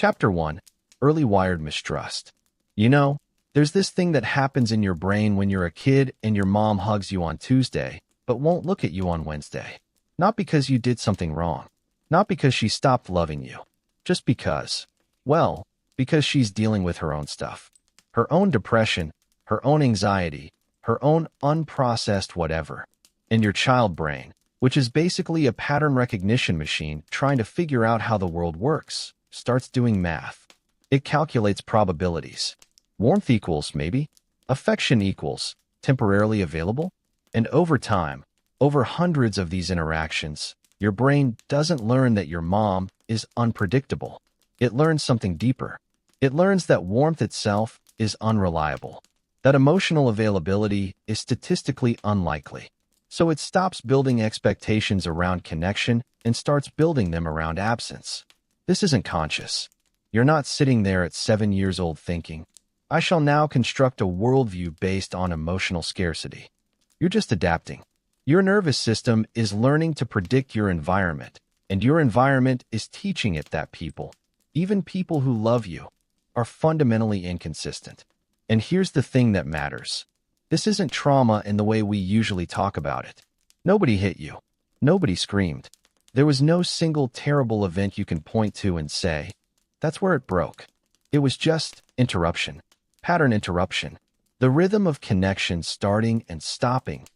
Chapter 1. Early Wired Mistrust. You know, there's this thing that happens in your brain when you're a kid and your mom hugs you on Tuesday, but won't look at you on Wednesday. Not because you did something wrong. Not because she stopped loving you. Just because. Well, because she's dealing with her own stuff. Her own depression, her own anxiety, her own unprocessed whatever. And your child brain, which is basically a pattern recognition machine trying to figure out how the world works, starts doing math. It calculates probabilities. Warmth equals maybe. Affection equals temporarily available. And over time, over hundreds of these interactions, your brain doesn't learn that your mom is unpredictable. It learns something deeper. It learns that warmth itself is unreliable, that emotional availability is statistically unlikely. So it stops building expectations around connection and starts building them around absence. This isn't conscious. You're not sitting there at 7 years old thinking, I shall now construct a worldview based on emotional scarcity. You're just adapting. Your nervous system is learning to predict your environment, and your environment is teaching it that people, even people who love you, are fundamentally inconsistent. And here's the thing that matters. This isn't trauma in the way we usually talk about it. Nobody hit you. Nobody screamed. There was no single terrible event you can point to and say, that's where it broke. It was just interruption. Pattern interruption. The rhythm of connection starting and stopping,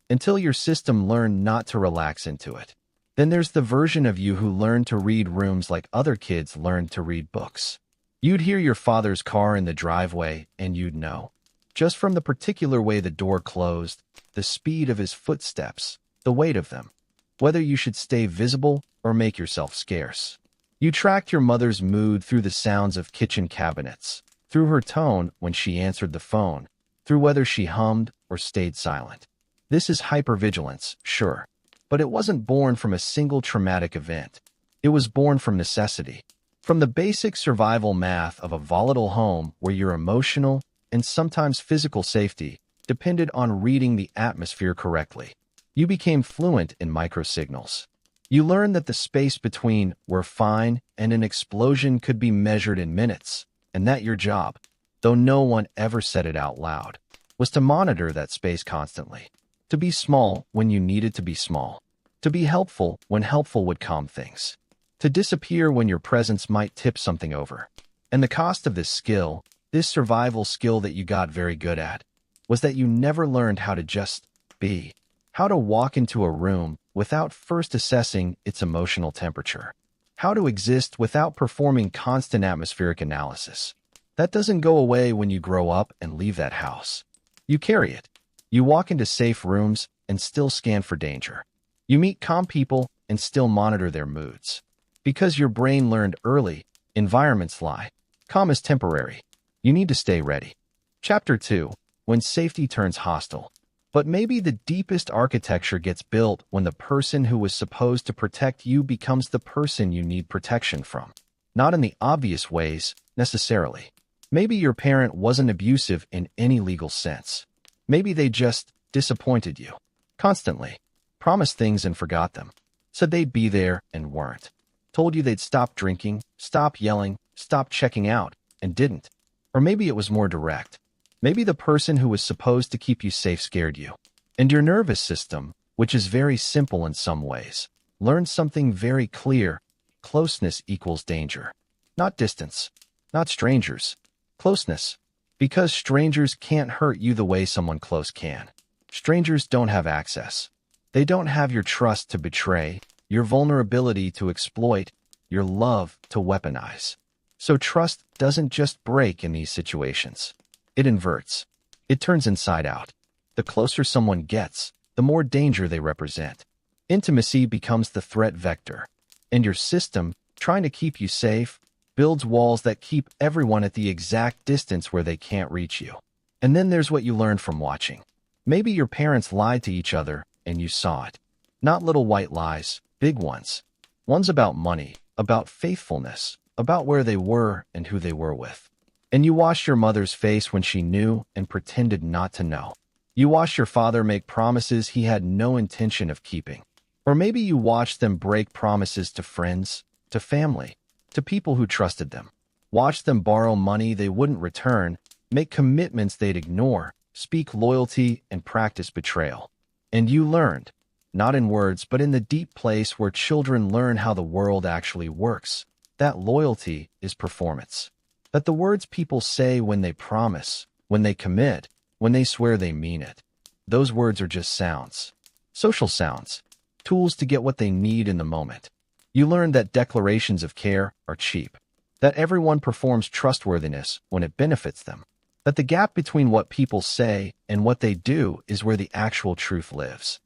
until your system learned not to relax into it. Then there's the version of you who learned to read rooms like other kids learned to read books. You'd hear your father's car in the driveway and you'd know, just from the particular way the door closed, the speed of his footsteps, the weight of them, whether you should stay visible or make yourself scarce. You tracked your mother's mood through the sounds of kitchen cabinets, through her tone when she answered the phone, through whether she hummed or stayed silent. This is hypervigilance, sure, but it wasn't born from a single traumatic event. It was born from necessity, from the basic survival math of a volatile home where your emotional and sometimes physical safety depended on reading the atmosphere correctly. You became fluent in microsignals. You learned that the space between "we're fine" and an explosion could be measured in minutes, and that your job, though no one ever said it out loud, was to monitor that space constantly, to be small when you needed to be small, to be helpful when helpful would calm things, to disappear when your presence might tip something over. And the cost of this skill, this survival skill that you got very good at, was that you never learned how to just be, how to walk into a room without first assessing its emotional temperature, how to exist without performing constant atmospheric analysis. That doesn't go away when you grow up and leave that house. You carry it. You walk into safe rooms and still scan for danger. You meet calm people and still monitor their moods. Because your brain learned early, environments lie. Calm is temporary. You need to stay ready. Chapter 2. When safety turns hostile. But maybe the deepest architecture gets built when the person who was supposed to protect you becomes the person you need protection from. Not in the obvious ways, necessarily. Maybe your parent wasn't abusive in any legal sense. Maybe they just disappointed you. Constantly. Promised things and forgot them. Said they'd be there and weren't. Told you they'd stop drinking, stop yelling, stop checking out, and didn't. Or maybe it was more direct. Maybe the person who was supposed to keep you safe scared you. And your nervous system, which is very simple in some ways, learned something very clear. Closeness equals danger. Not distance. Not strangers. Closeness. Because strangers can't hurt you the way someone close can. Strangers don't have access. They don't have your trust to betray, your vulnerability to exploit, your love to weaponize. So trust doesn't just break in these situations. It inverts. It turns inside out. The closer someone gets, the more danger they represent. Intimacy becomes the threat vector. And your system, trying to keep you safe, builds walls that keep everyone at the exact distance where they can't reach you. And then there's what you learned from watching. Maybe your parents lied to each other and you saw it. Not little white lies, big ones. Ones about money, about faithfulness, about where they were and who they were with. And you watched your mother's face when she knew and pretended not to know. You watched your father make promises he had no intention of keeping. Or maybe you watched them break promises to friends, to family, to people who trusted them. Watch them borrow money they wouldn't return, make commitments they'd ignore, speak loyalty, and practice betrayal. And you learned, not in words, but in the deep place where children learn how the world actually works, that loyalty is performance. That the words people say when they promise, when they commit, when they swear they mean it, those words are just sounds. Social sounds. Tools to get what they need in the moment. You learn that declarations of care are cheap. That everyone performs trustworthiness when it benefits them. That the gap between what people say and what they do is where the actual truth lives.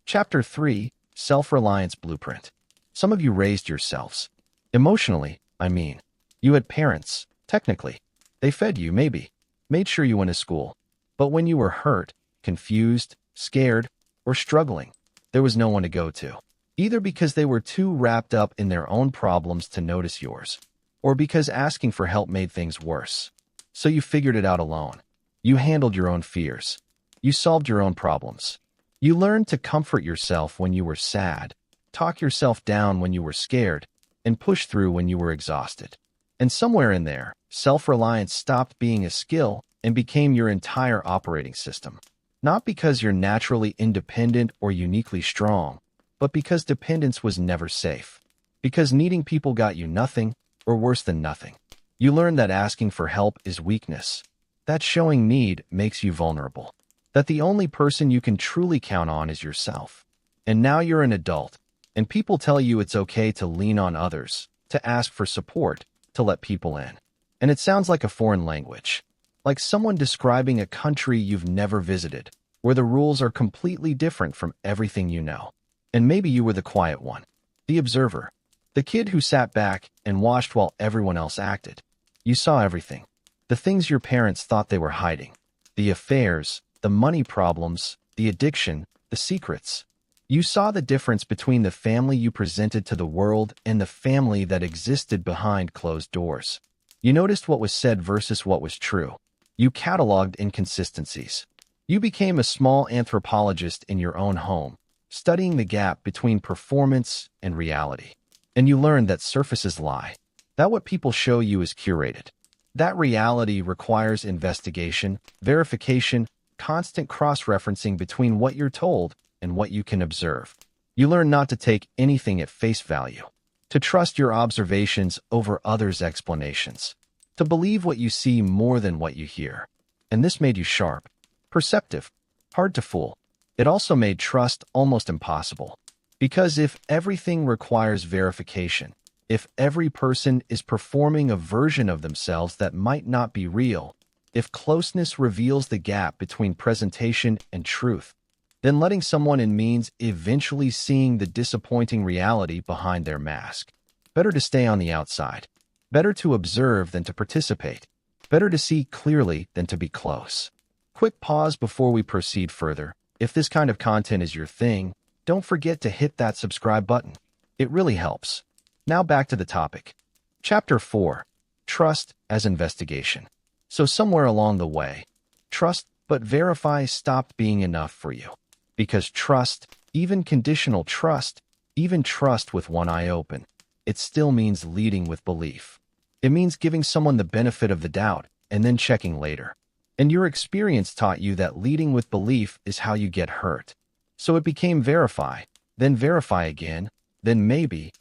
Chapter 3, Self-Reliance Blueprint. Some of you raised yourselves. Emotionally, I mean. You had parents, technically. They fed you, maybe. Made sure you went to school. But when you were hurt, confused, scared, or struggling, there was no one to go to. Either because they were too wrapped up in their own problems to notice yours, or because asking for help made things worse. So you figured it out alone. You handled your own fears. You solved your own problems. You learned to comfort yourself when you were sad, talk yourself down when you were scared, and push through when you were exhausted. And somewhere in there, self-reliance stopped being a skill and became your entire operating system. Not because you're naturally independent or uniquely strong, but because dependence was never safe. Because needing people got you nothing, or worse than nothing. You learned that asking for help is weakness. That showing need makes you vulnerable. That the only person you can truly count on is yourself. And now you're an adult, and people tell you it's okay to lean on others, to ask for support, to let people in. And it sounds like a foreign language. Like someone describing a country you've never visited, where the rules are completely different from everything you know. And maybe you were the quiet one, the observer, the kid who sat back and watched while everyone else acted. You saw everything. The things your parents thought they were hiding. The affairs, the money problems, the addiction, the secrets. You saw the difference between the family you presented to the world and the family that existed behind closed doors. You noticed what was said versus what was true. You cataloged inconsistencies. You became a small anthropologist in your own home, studying the gap between performance and reality. And you learned that surfaces lie. That what people show you is curated. That reality requires investigation, verification, constant cross-referencing between what you're told and what you can observe. You learn not to take anything at face value, to trust your observations over others' explanations, to believe what you see more than what you hear. And this made you sharp, perceptive, hard to fool. It also made trust almost impossible. Because if everything requires verification, if every person is performing a version of themselves that might not be real, if closeness reveals the gap between presentation and truth, then letting someone in means eventually seeing the disappointing reality behind their mask. Better to stay on the outside. Better to observe than to participate. Better to see clearly than to be close. Quick pause before we proceed further. If this kind of content is your thing, don't forget to hit that subscribe button. It really helps. Now back to the topic. Chapter 4. Trust as Investigation. So somewhere along the way, trust but verify stopped being enough for you. Because trust, even conditional trust, even trust with one eye open, it still means leading with belief. It means giving someone the benefit of the doubt and then checking later. And your experience taught you that leading with belief is how you get hurt. So it became verify, then verify again, then maybe,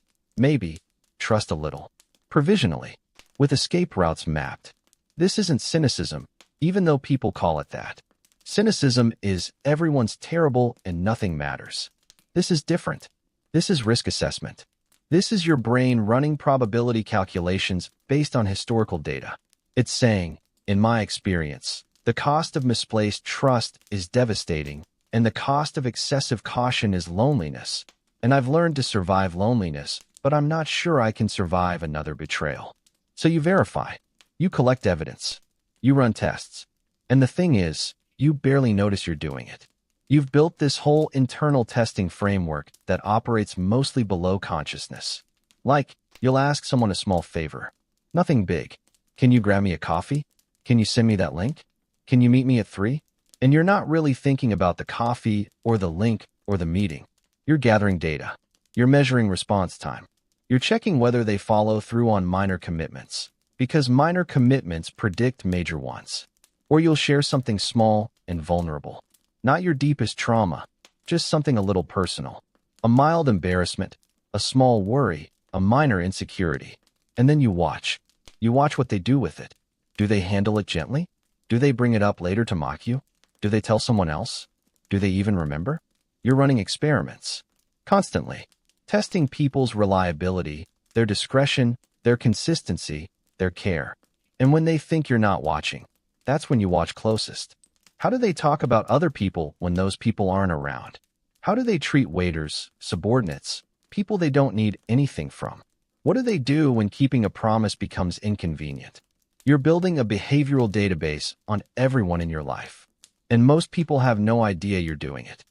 trust a little. Provisionally, with escape routes mapped. This isn't cynicism, even though people call it that. Cynicism is everyone's terrible and nothing matters. This is different. This is risk assessment. This is your brain running probability calculations based on historical data. It's saying, in my experience, the cost of misplaced trust is devastating, and the cost of excessive caution is loneliness. And I've learned to survive loneliness, but I'm not sure I can survive another betrayal. So you verify. You collect evidence. You run tests. And the thing is, you barely notice you're doing it. You've built this whole internal testing framework that operates mostly below consciousness. Like, you'll ask someone a small favor. Nothing big. Can you grab me a coffee? Can you send me that link? Can you meet me at 3? And you're not really thinking about the coffee or the link or the meeting. You're gathering data. You're measuring response time. You're checking whether they follow through on minor commitments, because minor commitments predict major ones. Or you'll share something small and vulnerable. Not your deepest trauma, just something a little personal. A mild embarrassment, a small worry, a minor insecurity. And then you watch. You watch what they do with it. Do they handle it gently? Do they bring it up later to mock you? Do they tell someone else? Do they even remember? You're running experiments. Constantly. Testing people's reliability, their discretion, their consistency, their care. And when they think you're not watching, that's when you watch closest. How do they talk about other people when those people aren't around? How do they treat waiters, subordinates, people they don't need anything from? What do they do when keeping a promise becomes inconvenient? You're building a behavioral database on everyone in your life. And most people have no idea you're doing it.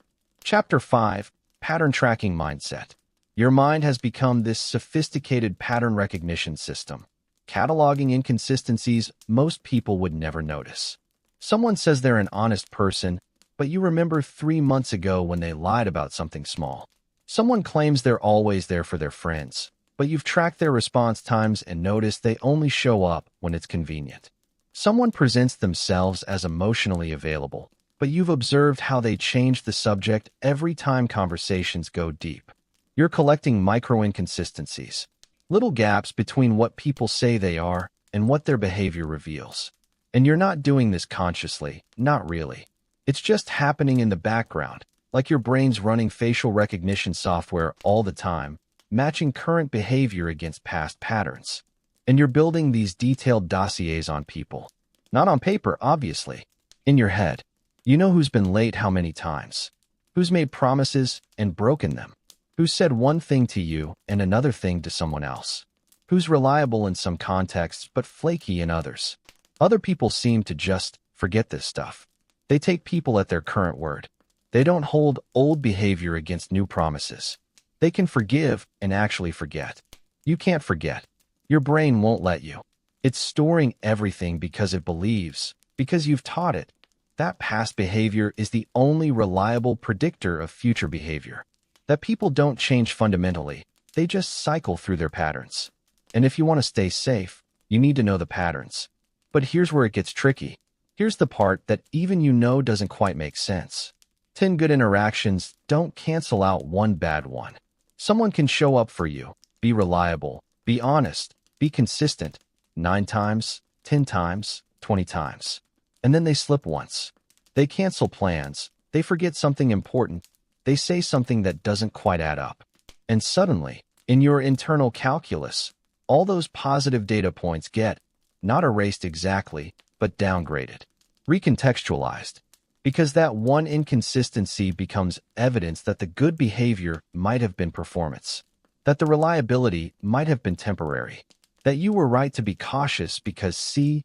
Chapter 5, Pattern Tracking Mindset. Your mind has become this sophisticated pattern recognition system, cataloging inconsistencies most people would never notice. Someone says they're an honest person, but you remember 3 months ago when they lied about something small. Someone claims they're always there for their friends, but you've tracked their response times and noticed they only show up when it's convenient. Someone presents themselves as emotionally available, but you've observed how they change the subject every time conversations go deep. You're collecting micro-inconsistencies, little gaps between what people say they are and what their behavior reveals. And you're not doing this consciously, not really. It's just happening in the background, like your brain's running facial recognition software all the time, matching current behavior against past patterns. And you're building these detailed dossiers on people. Not on paper, obviously. In your head. You know who's been late how many times. Who's made promises and broken them. Who said one thing to you and another thing to someone else? Who's reliable in some contexts but flaky in others? Other people seem to just forget this stuff. They take people at their current word. They don't hold old behavior against new promises. They can forgive and actually forget. You can't forget. Your brain won't let you. It's storing everything because it believes, because you've taught it. That past behavior is the only reliable predictor of future behavior. That people don't change fundamentally, they just cycle through their patterns. And if you want to stay safe, you need to know the patterns. But here's where it gets tricky. Here's the part that even you know doesn't quite make sense. 10 good interactions don't cancel out one bad one. Someone can show up for you, be reliable, be honest, be consistent, 9 times, 10 times, 20 times. And then they slip once. They cancel plans, they forget something important, they say something that doesn't quite add up. And suddenly, in your internal calculus, all those positive data points get, not erased exactly, but downgraded, recontextualized. Because that one inconsistency becomes evidence that the good behavior might have been performance, that the reliability might have been temporary, that you were right to be cautious because see,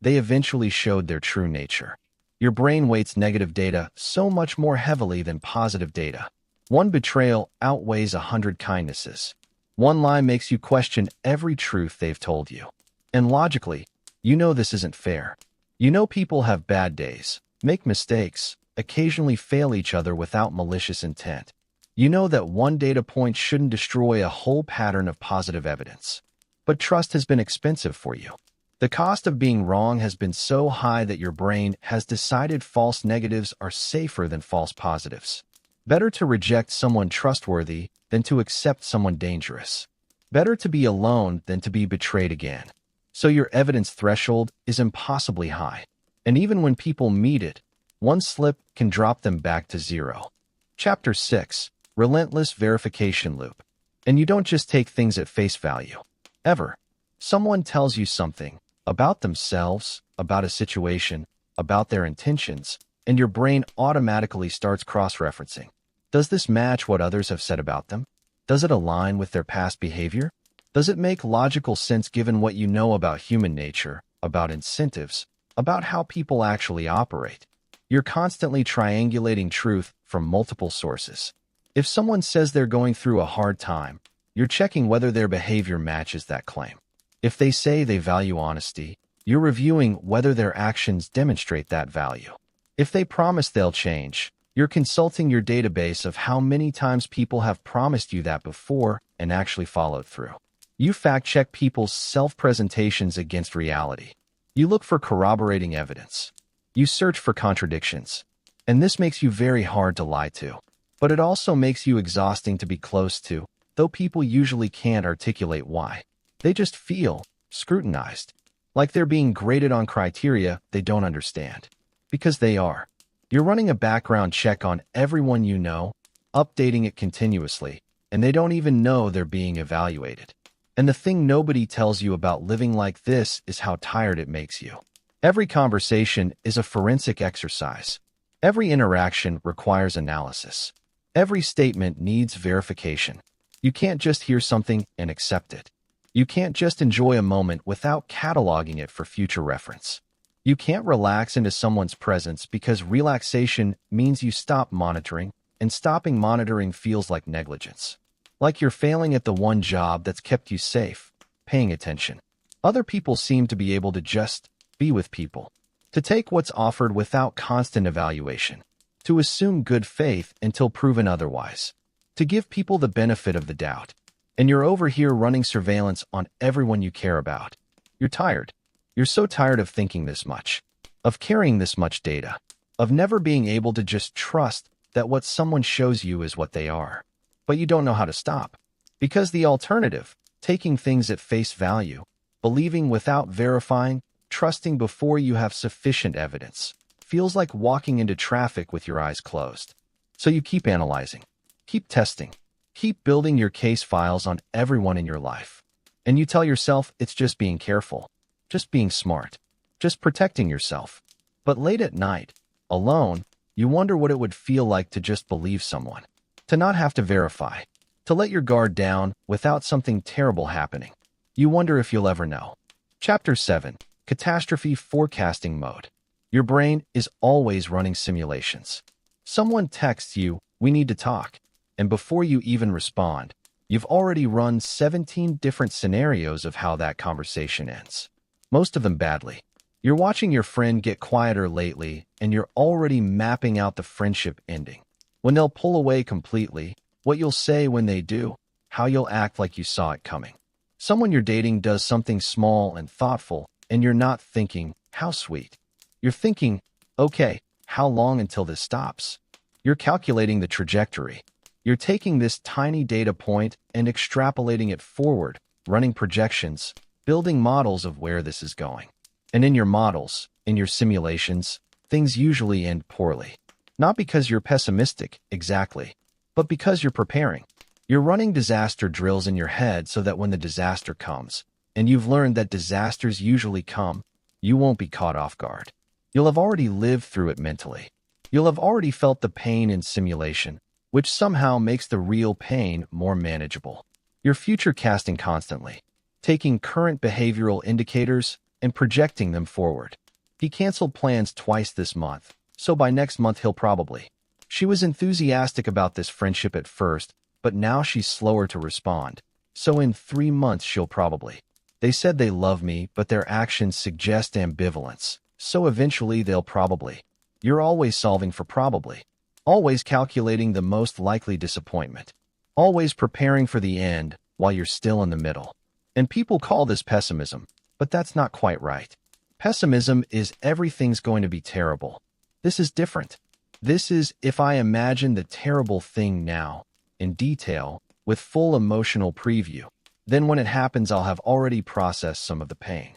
they eventually showed their true nature. Your brain weights negative data so much more heavily than positive data. One betrayal outweighs 100 kindnesses. One lie makes you question every truth they've told you. And logically, you know this isn't fair. You know people have bad days, make mistakes, occasionally fail each other without malicious intent. You know that one data point shouldn't destroy a whole pattern of positive evidence. But trust has been expensive for you. The cost of being wrong has been so high that your brain has decided false negatives are safer than false positives. Better to reject someone trustworthy than to accept someone dangerous. Better to be alone than to be betrayed again. So your evidence threshold is impossibly high. And even when people meet it, one slip can drop them back to 0. Chapter 6, Relentless Verification Loop. And you don't just take things at face value. Ever. Someone tells you something about themselves, about a situation, about their intentions, and your brain automatically starts cross-referencing. Does this match what others have said about them? Does it align with their past behavior? Does it make logical sense given what you know about human nature, about incentives, about how people actually operate? You're constantly triangulating truth from multiple sources. If someone says they're going through a hard time, you're checking whether their behavior matches that claim. If they say they value honesty, you're reviewing whether their actions demonstrate that value. If they promise they'll change, you're consulting your database of how many times people have promised you that before and actually followed through. You fact-check people's self-presentations against reality. You look for corroborating evidence. You search for contradictions. And this makes you very hard to lie to. But it also makes you exhausting to be close to, though people usually can't articulate why. They just feel scrutinized, like they're being graded on criteria they don't understand. Because they are. You're running a background check on everyone you know, updating it continuously, and they don't even know they're being evaluated. And the thing nobody tells you about living like this is how tired it makes you. Every conversation is a forensic exercise. Every interaction requires analysis. Every statement needs verification. You can't just hear something and accept it. You can't just enjoy a moment without cataloging it for future reference. You can't relax into someone's presence because relaxation means you stop monitoring, and stopping monitoring feels like negligence. Like you're failing at the one job that's kept you safe, paying attention. Other people seem to be able to just be with people, to take what's offered without constant evaluation, to assume good faith until proven otherwise, to give people the benefit of the doubt. And you're over here running surveillance on everyone you care about. You're tired. You're so tired of thinking this much, of carrying this much data, of never being able to just trust that what someone shows you is what they are. But you don't know how to stop. Because the alternative, taking things at face value, believing without verifying, trusting before you have sufficient evidence, feels like walking into traffic with your eyes closed. So you keep analyzing, keep testing, keep building your case files on everyone in your life. And you tell yourself it's just being careful, just being smart, just protecting yourself. But late at night, alone, you wonder what it would feel like to just believe someone, to not have to verify, to let your guard down without something terrible happening. You wonder if you'll ever know. Chapter 7. Catastrophe Forecasting Mode. Your brain is always running simulations. Someone texts you, "We need to talk," and before you even respond, you've already run 17 different scenarios of how that conversation ends. Most of them badly. You're watching your friend get quieter lately, and you're already mapping out the friendship ending. When they'll pull away completely, what you'll say when they do, how you'll act like you saw it coming. Someone you're dating does something small and thoughtful, and you're not thinking, "How sweet." You're thinking, "Okay, how long until this stops?" You're calculating the trajectory. You're taking this tiny data point and extrapolating it forward, running projections, building models of where this is going. And in your models, in your simulations, things usually end poorly. Not because you're pessimistic, exactly, but because you're preparing. You're running disaster drills in your head so that when the disaster comes, and you've learned that disasters usually come, you won't be caught off guard. You'll have already lived through it mentally. You'll have already felt the pain in simulation, which somehow makes the real pain more manageable. You're future casting constantly, taking current behavioral indicators and projecting them forward. He canceled plans twice this month, so by next month he'll probably. She was enthusiastic about this friendship at first, but now she's slower to respond, so in 3 months she'll probably. They said they love me, but their actions suggest ambivalence, so eventually they'll probably. You're always solving for probably. Always calculating the most likely disappointment. Always preparing for the end while you're still in the middle. And people call this pessimism, but that's not quite right. Pessimism is everything's going to be terrible. This is different. This is if I imagine the terrible thing now, in detail, with full emotional preview, then when it happens I'll have already processed some of the pain.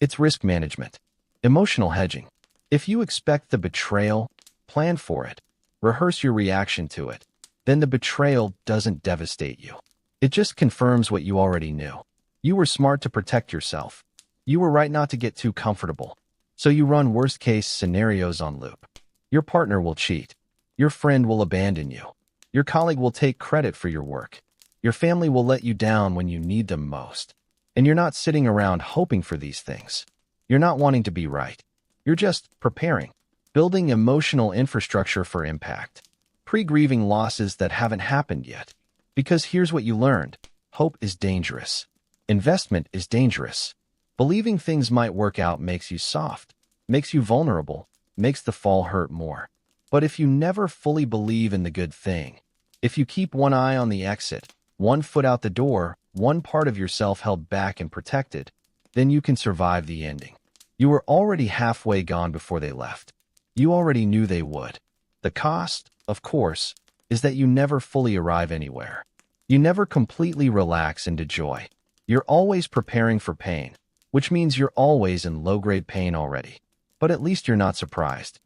It's risk management. Emotional hedging. If you expect the betrayal, plan for it. Rehearse your reaction to it. Then the betrayal doesn't devastate you. It just confirms what you already knew. You were smart to protect yourself. You were right not to get too comfortable. So you run worst-case scenarios on loop. Your partner will cheat. Your friend will abandon you. Your colleague will take credit for your work. Your family will let you down when you need them most. And you're not sitting around hoping for these things. You're not wanting to be right. You're just preparing, building emotional infrastructure for impact, pre-grieving losses that haven't happened yet. Because here's what you learned. Hope is dangerous. Investment is dangerous. Believing things might work out makes you soft, makes you vulnerable, makes the fall hurt more. But if you never fully believe in the good thing, if you keep one eye on the exit, one foot out the door, one part of yourself held back and protected, then you can survive the ending. You were already halfway gone before they left. You already knew they would. The cost, of course, is that you never fully arrive anywhere. You never completely relax into joy. You're always preparing for pain, which means you're always in low-grade pain already. But at least you're not surprised.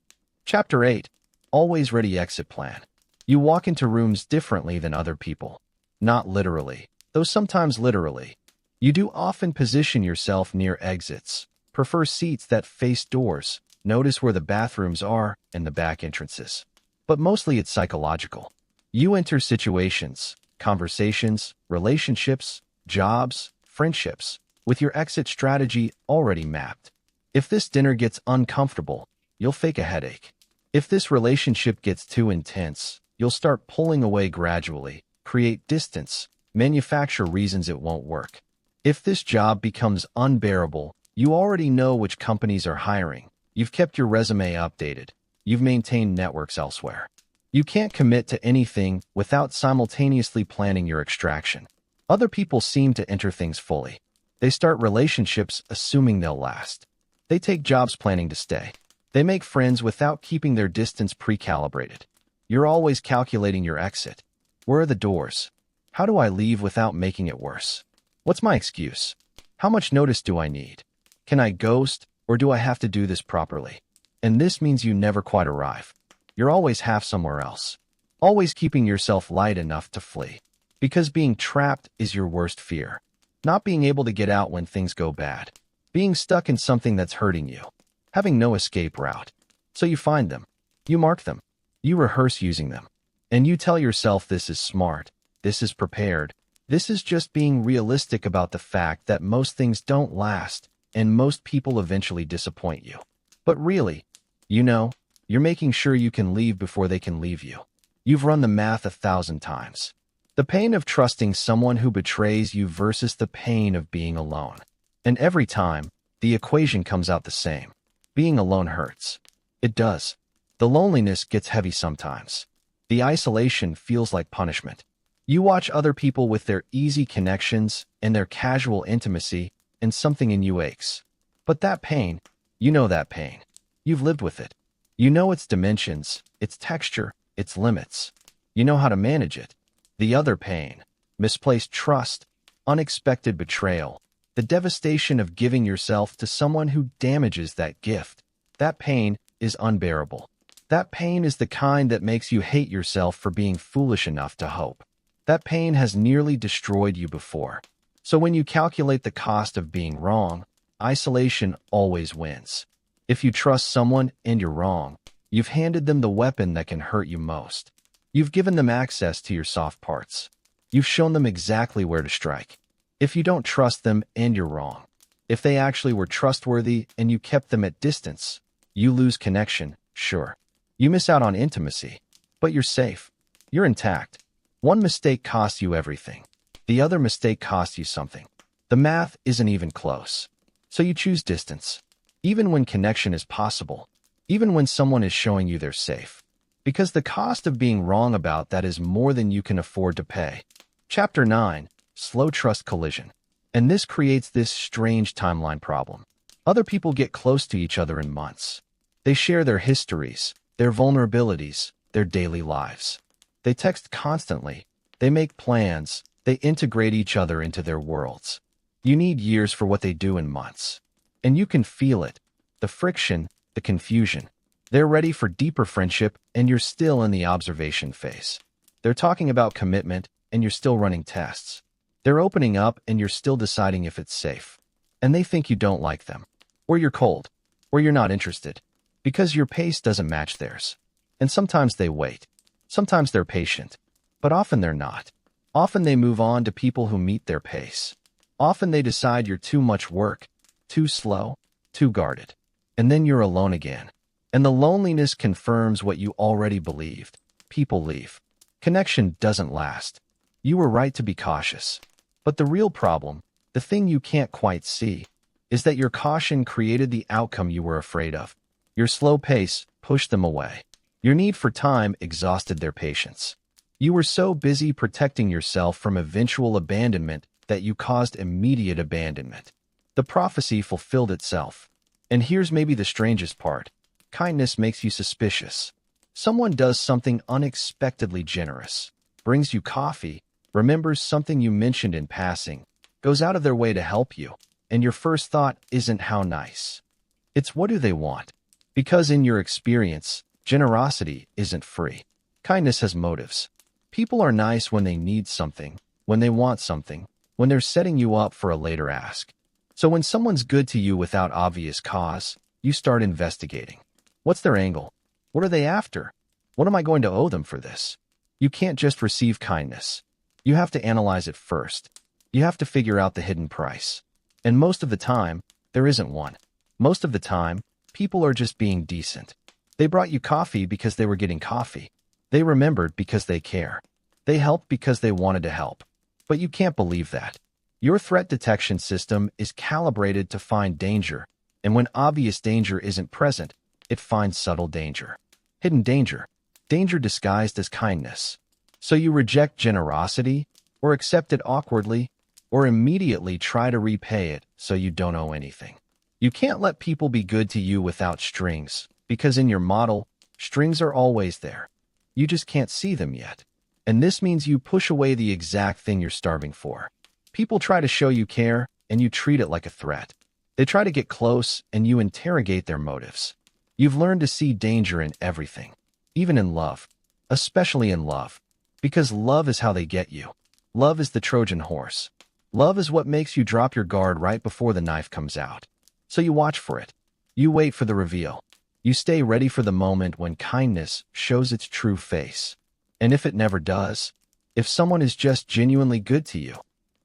Chapter 8. Always Ready Exit Plan. You walk into rooms differently than other people. Not literally, though sometimes literally. You do often position yourself near exits, prefer seats that face doors, notice where the bathrooms are and the back entrances. But mostly it's psychological. You enter situations, conversations, relationships, jobs, friendships, with your exit strategy already mapped. If this dinner gets uncomfortable, you'll fake a headache. If this relationship gets too intense, you'll start pulling away gradually, create distance, manufacture reasons it won't work. If this job becomes unbearable, you already know which companies are hiring. You've kept your resume updated. You've maintained networks elsewhere. You can't commit to anything without simultaneously planning your extraction. Other people seem to enter things fully. They start relationships assuming they'll last. They take jobs planning to stay. They make friends without keeping their distance pre-calibrated. You're always calculating your exit. Where are the doors? How do I leave without making it worse? What's my excuse? How much notice do I need? Can I ghost, or do I have to do this properly? And this means you never quite arrive. You're always half somewhere else. Always keeping yourself light enough to flee. Because being trapped is your worst fear. Not being able to get out when things go bad. Being stuck in something that's hurting you. Having no escape route. So you find them. You mark them. You rehearse using them. And you tell yourself this is smart. This is prepared. This is just being realistic about the fact that most things don't last, and most people eventually disappoint you. But really, you're making sure you can leave before they can leave you. You've run the math 1,000 times. The pain of trusting someone who betrays you versus the pain of being alone. And every time, the equation comes out the same. Being alone hurts. It does. The loneliness gets heavy sometimes. The isolation feels like punishment. You watch other people with their easy connections and their casual intimacy, and something in you aches. But that pain, you know that pain. You've lived with it. You know its dimensions, its texture, its limits. You know how to manage it. The other pain, misplaced trust, unexpected betrayal, the devastation of giving yourself to someone who damages that gift. That pain is unbearable. That pain is the kind that makes you hate yourself for being foolish enough to hope. That pain has nearly destroyed you before. So when you calculate the cost of being wrong, isolation always wins. If you trust someone and you're wrong, you've handed them the weapon that can hurt you most. You've given them access to your soft parts. You've shown them exactly where to strike. If you don't trust them and you're wrong, if they actually were trustworthy and you kept them at distance, you lose connection, sure. You miss out on intimacy, but you're safe. You're intact. One mistake costs you everything. The other mistake costs you something. The math isn't even close. So you choose distance. Even when connection is possible. Even when someone is showing you they're safe. Because the cost of being wrong about that is more than you can afford to pay. Chapter 9. Slow Trust Collision. And this creates this strange timeline problem. Other people get close to each other in months. They share their histories, their vulnerabilities, their daily lives. They text constantly. They make plans. They integrate each other into their worlds. You need years for what they do in months. And you can feel it. The friction, the confusion. They're ready for deeper friendship, and you're still in the observation phase. They're talking about commitment, and you're still running tests. They're opening up, and you're still deciding if it's safe. And they think you don't like them. Or you're cold. Or you're not interested. Because your pace doesn't match theirs. And sometimes they wait. Sometimes they're patient. But often they're not. Often they move on to people who meet their pace. Often they decide you're too much work, too slow, too guarded. And then you're alone again. And the loneliness confirms what you already believed. People leave. Connection doesn't last. You were right to be cautious. But the real problem, the thing you can't quite see, is that your caution created the outcome you were afraid of. Your slow pace pushed them away. Your need for time exhausted their patience. You were so busy protecting yourself from eventual abandonment that you caused immediate abandonment. The prophecy fulfilled itself. And here's maybe the strangest part. Kindness makes you suspicious. Someone does something unexpectedly generous, brings you coffee, remembers something you mentioned in passing, goes out of their way to help you, and your first thought isn't how nice. It's what do they want? Because in your experience, generosity isn't free. Kindness has motives. People are nice when they need something, when they want something, when they're setting you up for a later ask. So when someone's good to you without obvious cause, you start investigating. What's their angle? What are they after? What am I going to owe them for this? You can't just receive kindness. You have to analyze it first. You have to figure out the hidden price. And most of the time, there isn't one. Most of the time, people are just being decent. They brought you coffee because they were getting coffee. They remembered because they care. They helped because they wanted to help. But you can't believe that. Your threat detection system is calibrated to find danger, and when obvious danger isn't present, it finds subtle danger. Hidden danger. Danger disguised as kindness. So you reject generosity, or accept it awkwardly, or immediately try to repay it so you don't owe anything. You can't let people be good to you without strings, because in your model, strings are always there. You just can't see them yet. And this means you push away the exact thing you're starving for. People try to show you care, and you treat it like a threat. They try to get close, and you interrogate their motives. You've learned to see danger in everything, even in love, especially in love, because love is how they get you. Love is the Trojan horse. Love is what makes you drop your guard right before the knife comes out. So you watch for it. You wait for the reveal. You stay ready for the moment when kindness shows its true face. And if it never does, if someone is just genuinely good to you,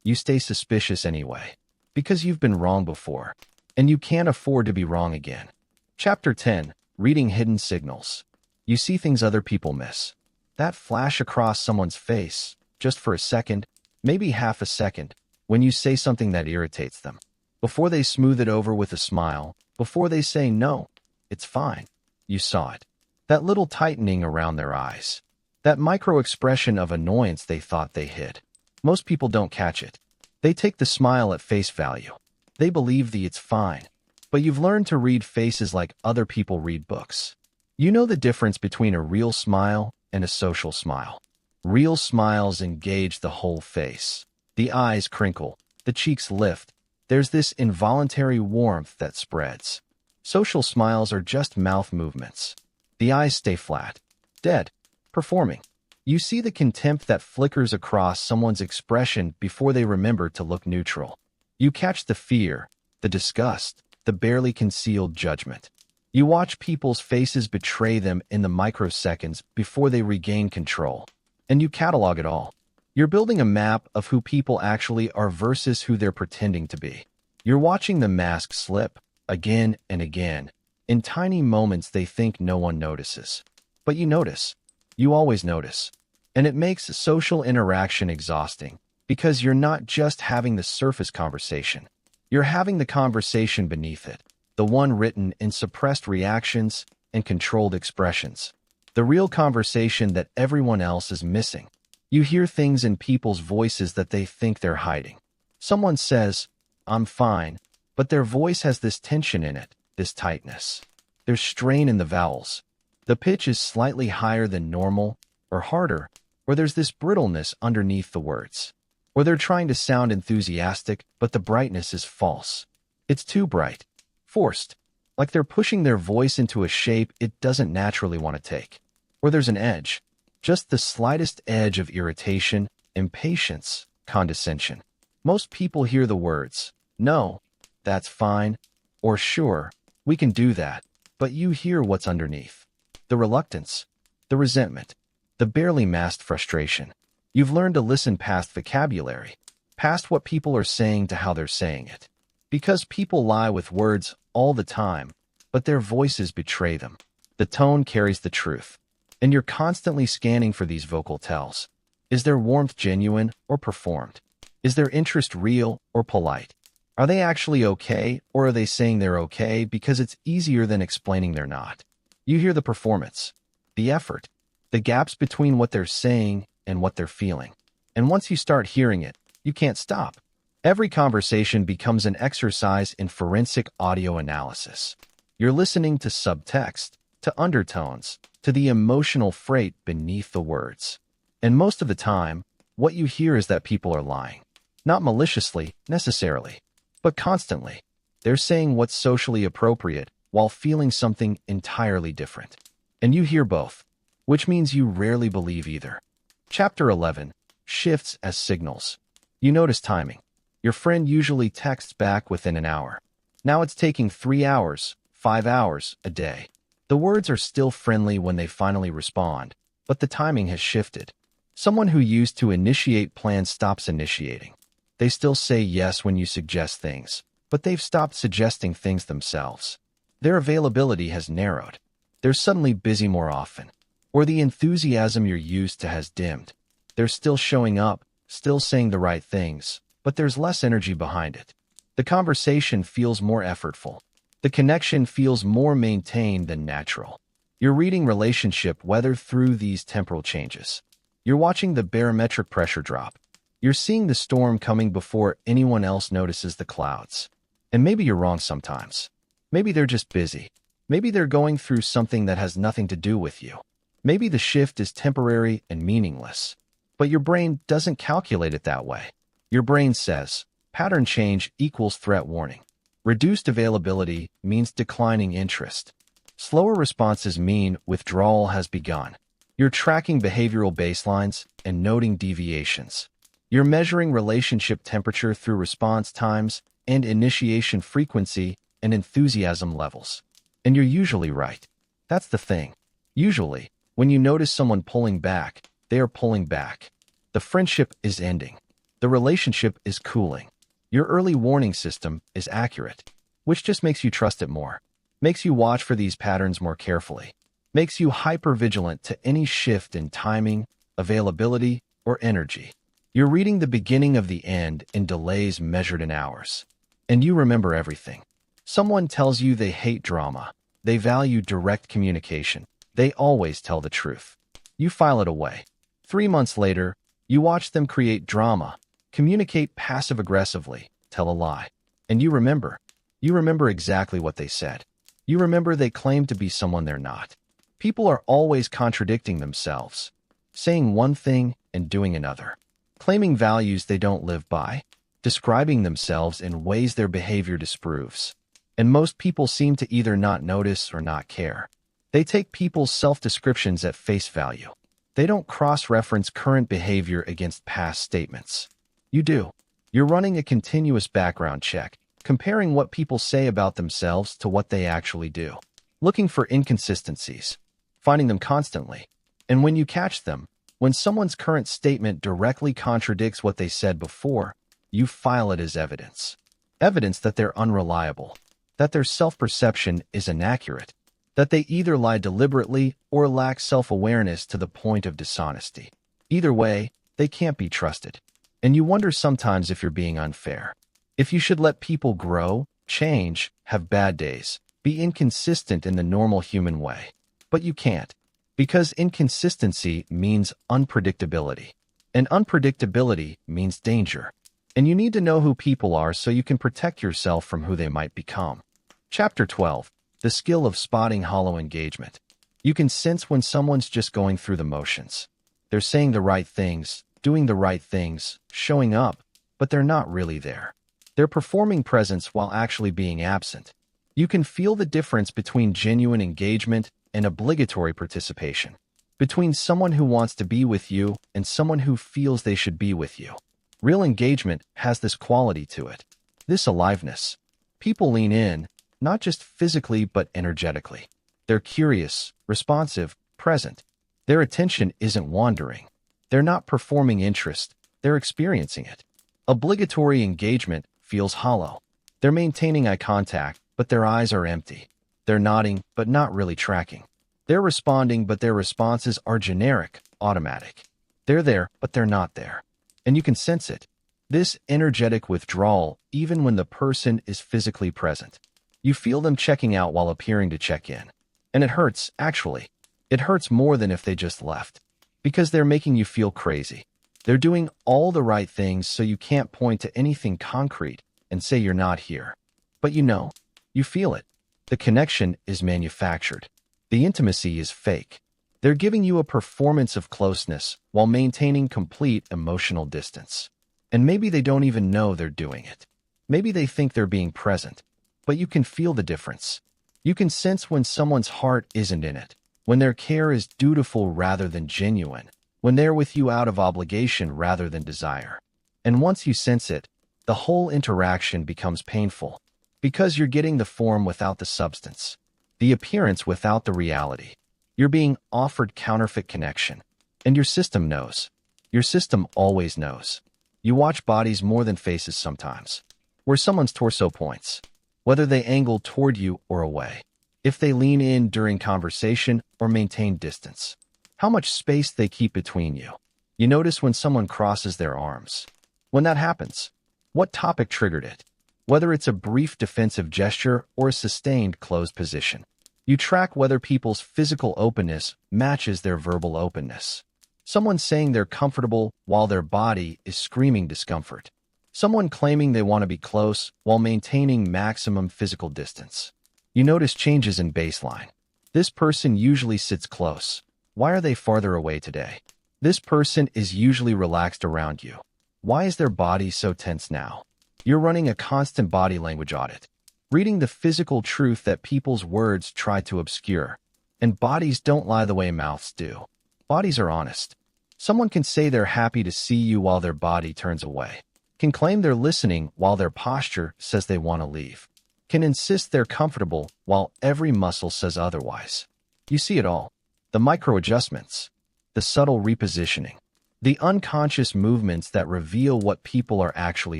you stay suspicious anyway, because you've been wrong before, and you can't afford to be wrong again. Chapter 10. Reading Hidden Signals. You see things other people miss. That flash across someone's face, just for a second, maybe half a second, when you say something that irritates them. Before they smooth it over with a smile, before they say, no, it's fine. You saw it. That little tightening around their eyes. That micro-expression of annoyance they thought they hid. Most people don't catch it. They take the smile at face value. They believe the it's fine. But you've learned to read faces like other people read books. You know the difference between a real smile and a social smile. Real smiles engage the whole face. The eyes crinkle, the cheeks lift. There's this involuntary warmth that spreads. Social smiles are just mouth movements. The eyes stay flat, dead, performing. You see the contempt that flickers across someone's expression before they remember to look neutral. You catch the fear, the disgust, the barely concealed judgment. You watch people's faces betray them in the microseconds before they regain control. And you catalog it all. You're building a map of who people actually are versus who they're pretending to be. You're watching the mask slip, again and again, in tiny moments they think no one notices. But you notice. You always notice. And it makes social interaction exhausting, because you're not just having the surface conversation. You're having the conversation beneath it, the one written in suppressed reactions and controlled expressions. The real conversation that everyone else is missing. You hear things in people's voices that they think they're hiding. Someone says, I'm fine, but their voice has this tension in it, this tightness. There's strain in the vowels. The pitch is slightly higher than normal, or harder, or there's this brittleness underneath the words. Or they're trying to sound enthusiastic, but the brightness is false. It's too bright. Forced. Like they're pushing their voice into a shape it doesn't naturally want to take. Or there's an edge. Just the slightest edge of irritation, impatience, condescension. Most people hear the words, no, that's fine, or sure, we can do that, but you hear what's underneath. The reluctance, the resentment, the barely masked frustration. You've learned to listen past vocabulary, past what people are saying to how they're saying it. Because people lie with words all the time, but their voices betray them. The tone carries the truth. And you're constantly scanning for these vocal tells. Is their warmth genuine or performed? Is their interest real or polite? Are they actually okay, or are they saying they're okay because it's easier than explaining they're not? You hear the performance, the effort, the gaps between what they're saying and what they're feeling. And once you start hearing it, you can't stop. Every conversation becomes an exercise in forensic audio analysis. You're listening to subtext, to undertones, to the emotional freight beneath the words. And most of the time, what you hear is that people are lying. Not maliciously, necessarily, but constantly. They're saying what's socially appropriate while feeling something entirely different. And you hear both, which means you rarely believe either. Chapter 11. Shifts as signals. You notice timing. Your friend usually texts back within an hour. Now it's taking 3 hours, 5 hours a day. The words are still friendly when they finally respond, but the timing has shifted. Someone who used to initiate plans stops initiating. They still say yes when you suggest things, but they've stopped suggesting things themselves. Their availability has narrowed. They're suddenly busy more often. Or the enthusiasm you're used to has dimmed. They're still showing up, still saying the right things, but there's less energy behind it. The conversation feels more effortful. The connection feels more maintained than natural. You're reading relationship weather through these temporal changes. You're watching the barometric pressure drop. You're seeing the storm coming before anyone else notices the clouds. And maybe you're wrong sometimes. Maybe they're just busy. Maybe they're going through something that has nothing to do with you. Maybe the shift is temporary and meaningless. But your brain doesn't calculate it that way. Your brain says, pattern change equals threat warning. Reduced availability means declining interest. Slower responses mean withdrawal has begun. You're tracking behavioral baselines and noting deviations. You're measuring relationship temperature through response times and initiation frequency and enthusiasm levels. And you're usually right. That's the thing. Usually, when you notice someone pulling back, they are pulling back. The friendship is ending. The relationship is cooling. Your early warning system is accurate, which just makes you trust it more. Makes you watch for these patterns more carefully. Makes you hypervigilant to any shift in timing, availability, or energy. You're reading the beginning of the end in delays measured in hours. And you remember everything. Someone tells you they hate drama. They value direct communication. They always tell the truth. You file it away. 3 months later, you watch them create drama, communicate passive-aggressively, tell a lie. And you remember. You remember exactly what they said. You remember they claim to be someone they're not. People are always contradicting themselves, saying one thing and doing another, claiming values they don't live by, describing themselves in ways their behavior disproves. And most people seem to either not notice or not care. They take people's self-descriptions at face value. They don't cross-reference current behavior against past statements. You do. You're running a continuous background check, comparing what people say about themselves to what they actually do, looking for inconsistencies, finding them constantly. And when you catch them, when someone's current statement directly contradicts what they said before, you file it as evidence. Evidence that they're unreliable, that their self-perception is inaccurate, that they either lie deliberately or lack self-awareness to the point of dishonesty. Either way, they can't be trusted. And you wonder sometimes if you're being unfair. If you should let people grow, change, have bad days, be inconsistent in the normal human way. But you can't. Because inconsistency means unpredictability. And unpredictability means danger. And you need to know who people are so you can protect yourself from who they might become. Chapter 12. The skill of spotting hollow engagement. You can sense when someone's just going through the motions. They're saying the right things, doing the right things, showing up, but they're not really there. They're performing presence while actually being absent. You can feel the difference between genuine engagement and obligatory participation, between someone who wants to be with you and someone who feels they should be with you. Real engagement has this quality to it, this aliveness. People lean in, not just physically but energetically. They're curious, responsive, present. Their attention isn't wandering. They're not performing interest, they're experiencing it. Obligatory engagement feels hollow. They're maintaining eye contact, but their eyes are empty. They're nodding, but not really tracking. They're responding, but their responses are generic, automatic. They're there, but they're not there. And you can sense it. This energetic withdrawal, even when the person is physically present. You feel them checking out while appearing to check in. And it hurts, actually. It hurts more than if they just left. Because they're making you feel crazy. They're doing all the right things so you can't point to anything concrete and say you're not here. But you feel it. The connection is manufactured. The intimacy is fake. They're giving you a performance of closeness while maintaining complete emotional distance. And maybe they don't even know they're doing it. Maybe they think they're being present. But you can feel the difference. You can sense when someone's heart isn't in it, when their care is dutiful rather than genuine, when they're with you out of obligation rather than desire. And once you sense it, the whole interaction becomes painful, because you're getting the form without the substance, the appearance without the reality. You're being offered counterfeit connection, and your system knows. Your system always knows. You watch bodies more than faces sometimes, where someone's torso points, whether they angle toward you or away, if they lean in during conversation or maintain distance, how much space they keep between you. You notice when someone crosses their arms. When that happens, what topic triggered it? Whether it's a brief defensive gesture or a sustained closed position. You track whether people's physical openness matches their verbal openness. Someone saying they're comfortable while their body is screaming discomfort. Someone claiming they want to be close while maintaining maximum physical distance. You notice changes in baseline. This person usually sits close. Why are they farther away today? This person is usually relaxed around you. Why is their body so tense now? You're running a constant body language audit, reading the physical truth that people's words try to obscure. And bodies don't lie the way mouths do. Bodies are honest. Someone can say they're happy to see you while their body turns away, can claim they're listening while their posture says they want to leave, can insist they're comfortable while every muscle says otherwise. You see it all. The micro-adjustments, the subtle repositioning, the unconscious movements that reveal what people are actually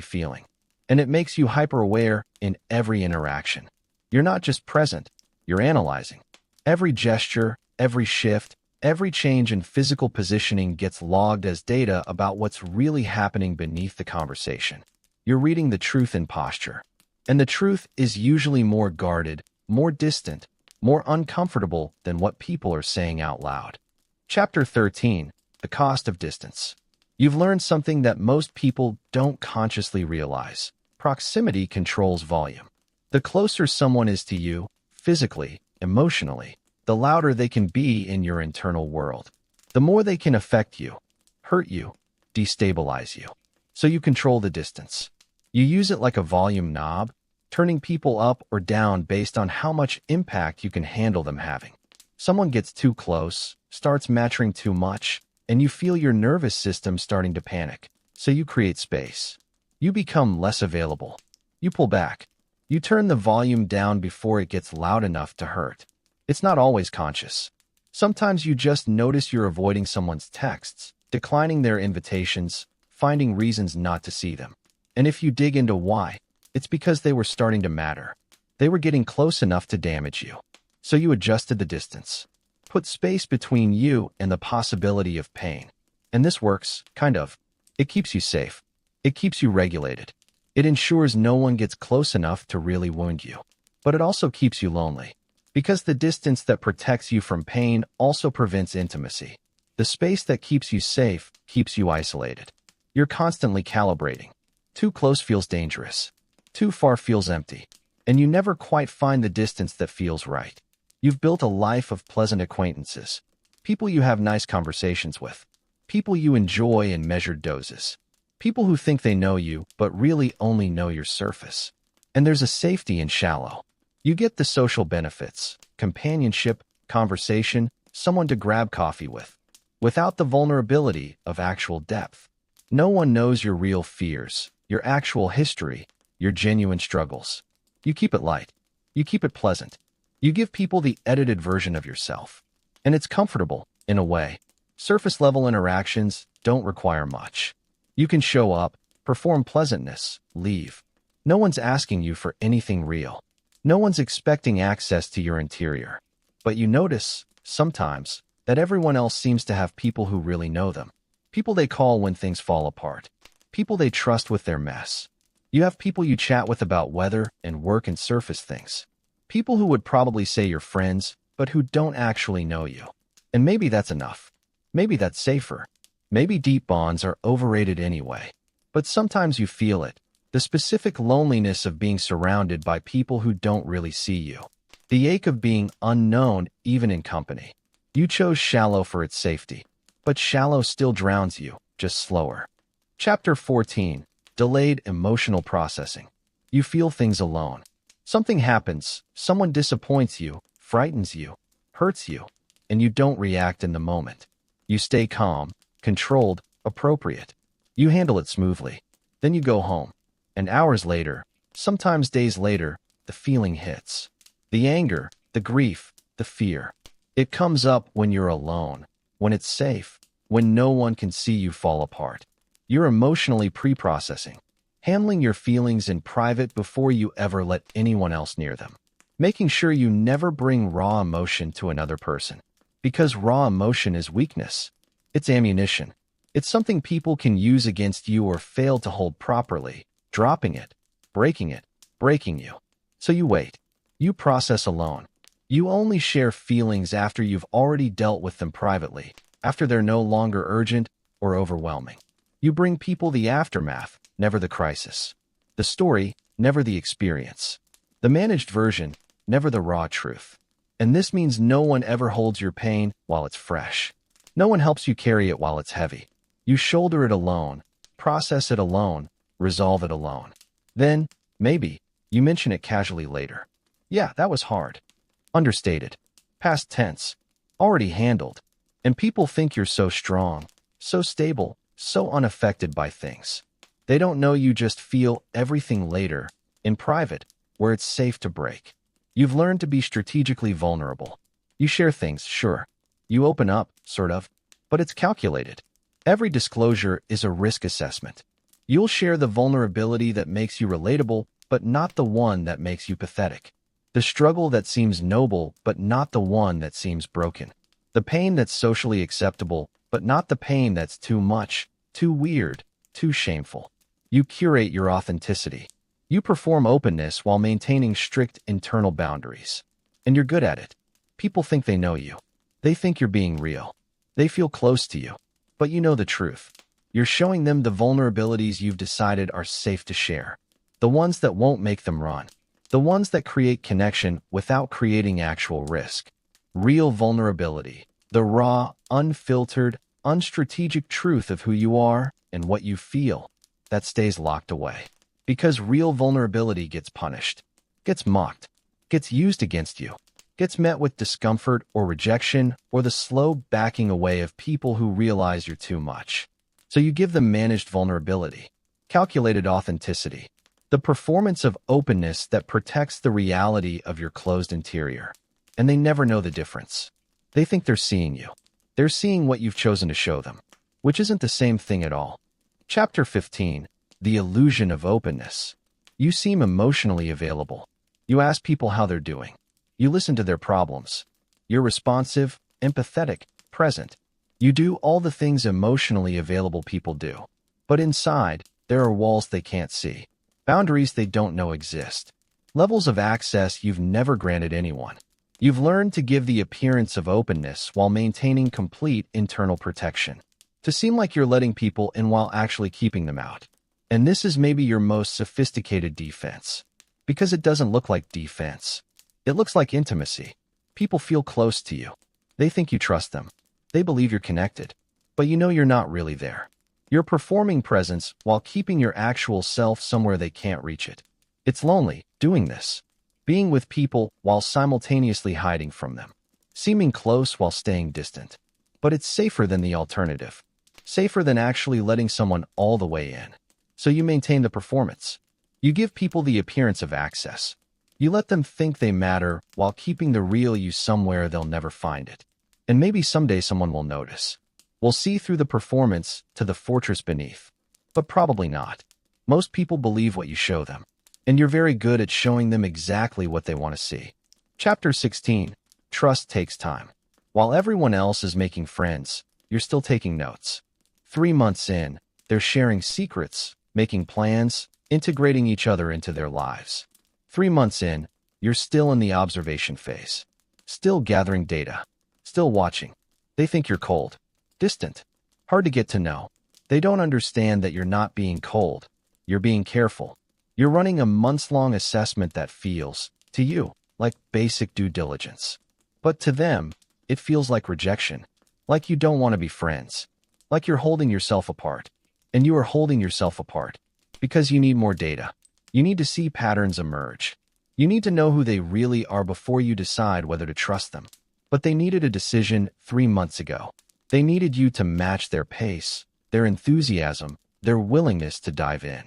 feeling. And it makes you hyper-aware in every interaction. You're not just present, you're analyzing. Every gesture, every shift, every change in physical positioning gets logged as data about what's really happening beneath the conversation. You're reading the truth in posture. And the truth is usually more guarded, more distant, more uncomfortable than what people are saying out loud. Chapter 13, The Cost of Distance. You've learned something that most people don't consciously realize. Proximity controls volume. The closer someone is to you, physically, emotionally, the louder they can be in your internal world. The more they can affect you, hurt you, destabilize you. So you control the distance. You use it like a volume knob, turning people up or down based on how much impact you can handle them having. Someone gets too close, starts mattering too much, and you feel your nervous system starting to panic. So you create space. You become less available. You pull back. You turn the volume down before it gets loud enough to hurt. It's not always conscious. Sometimes you just notice you're avoiding someone's texts, declining their invitations, finding reasons not to see them. And if you dig into why, it's because they were starting to matter. They were getting close enough to damage you. So you adjusted the distance. Put space between you and the possibility of pain. And this works, kind of. It keeps you safe. It keeps you regulated. It ensures no one gets close enough to really wound you. But it also keeps you lonely. Because the distance that protects you from pain also prevents intimacy. The space that keeps you safe keeps you isolated. You're constantly calibrating. Too close feels dangerous. Too far feels empty. And you never quite find the distance that feels right. You've built a life of pleasant acquaintances. People you have nice conversations with. People you enjoy in measured doses. People who think they know you, but really only know your surface. And there's a safety in shallow. You get the social benefits, companionship, conversation, someone to grab coffee with, without the vulnerability of actual depth. No one knows your real fears, your actual history, your genuine struggles. You keep it light. You keep it pleasant. You give people the edited version of yourself. And it's comfortable, in a way. Surface-level interactions don't require much. You can show up, perform pleasantness, leave. No one's asking you for anything real. No one's expecting access to your interior. But you notice, sometimes, that everyone else seems to have people who really know them. People they call when things fall apart. People they trust with their mess. You have people you chat with about weather and work and surface things. People who would probably say you're friends, but who don't actually know you. And maybe that's enough. Maybe that's safer. Maybe deep bonds are overrated anyway. But sometimes you feel it. The specific loneliness of being surrounded by people who don't really see you. The ache of being unknown even in company. You chose shallow for its safety. But shallow still drowns you, just slower. Chapter 14. Delayed emotional processing. You feel things alone. Something happens, someone disappoints you, frightens you, hurts you, and you don't react in the moment. You stay calm, controlled, appropriate. You handle it smoothly. Then you go home. And hours later, sometimes days later, the feeling hits. The anger, the grief, the fear. It comes up when you're alone, when it's safe, when no one can see you fall apart. You're emotionally pre-processing, handling your feelings in private before you ever let anyone else near them. Making sure you never bring raw emotion to another person. Because raw emotion is weakness. It's ammunition. It's something people can use against you or fail to hold properly, dropping it, breaking you. So you wait. You process alone. You only share feelings after you've already dealt with them privately, after they're no longer urgent or overwhelming. You bring people the aftermath, never the crisis. The story, never the experience. The managed version, never the raw truth. And this means no one ever holds your pain while it's fresh. No one helps you carry it while it's heavy. You shoulder it alone, process it alone, resolve it alone. Then, maybe, you mention it casually later. Yeah, that was hard. Understated. Past tense. Already handled. And people think you're so strong, so stable, so unaffected by things. They don't know you just feel everything later, in private, where it's safe to break. You've learned to be strategically vulnerable. You share things, sure. You open up, sort of, but it's calculated. Every disclosure is a risk assessment. You'll share the vulnerability that makes you relatable, but not the one that makes you pathetic. The struggle that seems noble, but not the one that seems broken. The pain that's socially acceptable, but not the pain that's too much, too weird, too shameful. You curate your authenticity. You perform openness while maintaining strict internal boundaries. And you're good at it. People think they know you. They think you're being real. They feel close to you. But you know the truth. You're showing them the vulnerabilities you've decided are safe to share. The ones that won't make them run. The ones that create connection without creating actual risk. Real vulnerability. The raw, unfiltered, unstrategic truth of who you are and what you feel. That stays locked away. Because real vulnerability gets punished. Gets mocked. Gets used against you. Gets met with discomfort or rejection or the slow backing away of people who realize you're too much. So you give them managed vulnerability. Calculated authenticity. The performance of openness that protects the reality of your closed interior. And they never know the difference. They think they're seeing you. They're seeing what you've chosen to show them, which isn't the same thing at all. Chapter 15. The illusion of openness. You seem emotionally available. You ask people how they're doing. You listen to their problems. You're responsive, empathetic, present. You do all the things emotionally available people do. But inside, there are walls they can't see. Boundaries they don't know exist. Levels of access you've never granted anyone. You've learned to give the appearance of openness while maintaining complete internal protection. To seem like you're letting people in while actually keeping them out. And this is maybe your most sophisticated defense. Because it doesn't look like defense. It looks like intimacy. People feel close to you. They think you trust them. They believe you're connected. But you know you're not really there. You're performing presence while keeping your actual self somewhere they can't reach it. It's lonely, doing this. Being with people while simultaneously hiding from them. Seeming close while staying distant. But it's safer than the alternative. Safer than actually letting someone all the way in. So you maintain the performance. You give people the appearance of access. You let them think they matter while keeping the real you somewhere they'll never find it. And maybe someday someone will notice. Will see through the performance to the fortress beneath. But probably not. Most people believe what you show them. And you're very good at showing them exactly what they want to see. Chapter 16. Trust takes time. While everyone else is making friends, you're still taking notes. 3 months in, they're sharing secrets, making plans, integrating each other into their lives. 3 months in, you're still in the observation phase. Still gathering data. Still watching. They think you're cold. distant, hard to get to know. They don't understand that you're not being cold. You're being careful. You're running a months-long assessment that feels, to you, like basic due diligence. But to them, it feels like rejection, like you don't want to be friends, like you're holding yourself apart. And you are holding yourself apart because you need more data. You need to see patterns emerge. You need to know who they really are before you decide whether to trust them. But they needed a decision 3 months ago. They needed you to match their pace, their enthusiasm, their willingness to dive in.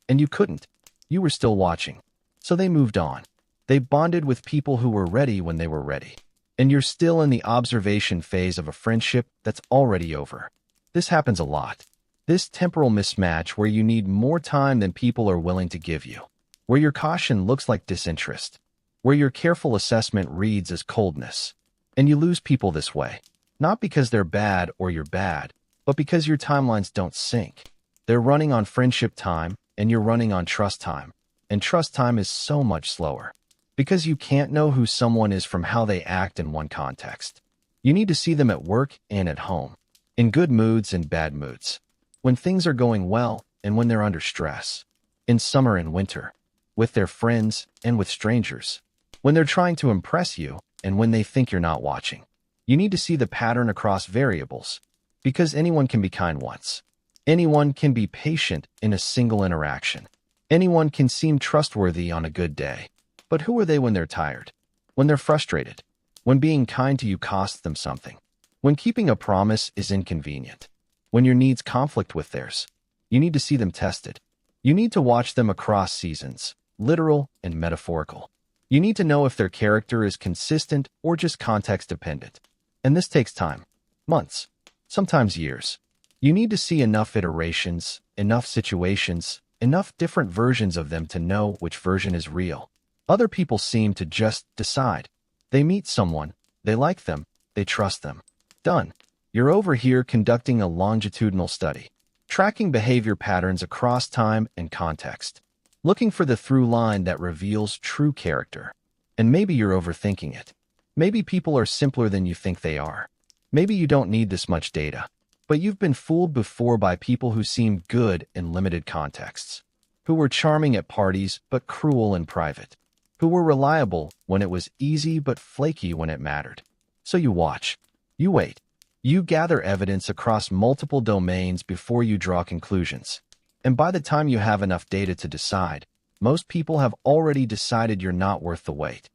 And you couldn't. You were still watching. So they moved on. They bonded with people who were ready when they were ready. And you're still in the observation phase of a friendship that's already over. This happens a lot. This temporal mismatch where you need more time than people are willing to give you. Where your caution looks like disinterest. Where your careful assessment reads as coldness. And you lose people this way. Not because they're bad or you're bad, but because your timelines don't sync. They're running on friendship time, and you're running on trust time. And trust time is so much slower. Because you can't know who someone is from how they act in one context. You need to see them at work and at home. In good moods and bad moods. When things are going well and when they're under stress. In summer and winter. With their friends and with strangers. When they're trying to impress you and when they think you're not watching. You need to see the pattern across variables. Because anyone can be kind once. Anyone can be patient in a single interaction. Anyone can seem trustworthy on a good day. But who are they when they're tired? When they're frustrated? When being kind to you costs them something? When keeping a promise is inconvenient? When your needs conflict with theirs? You need to see them tested. You need to watch them across seasons, literal and metaphorical. You need to know if their character is consistent or just context-dependent. And this takes time. Months. Sometimes years. You need to see enough iterations, enough situations, enough different versions of them to know which version is real. Other people seem to just decide. They meet someone, they like them, they trust them. Done. You're over here conducting a longitudinal study, tracking behavior patterns across time and context, looking for the through line that reveals true character. And maybe you're overthinking it. Maybe people are simpler than you think they are. Maybe you don't need this much data. But you've been fooled before by people who seem good in limited contexts, who were charming at parties but cruel in private, who were reliable when it was easy but flaky when it mattered. So you watch. You wait. You gather evidence across multiple domains before you draw conclusions. And by the time you have enough data to decide, most people have already decided you're not worth the wait.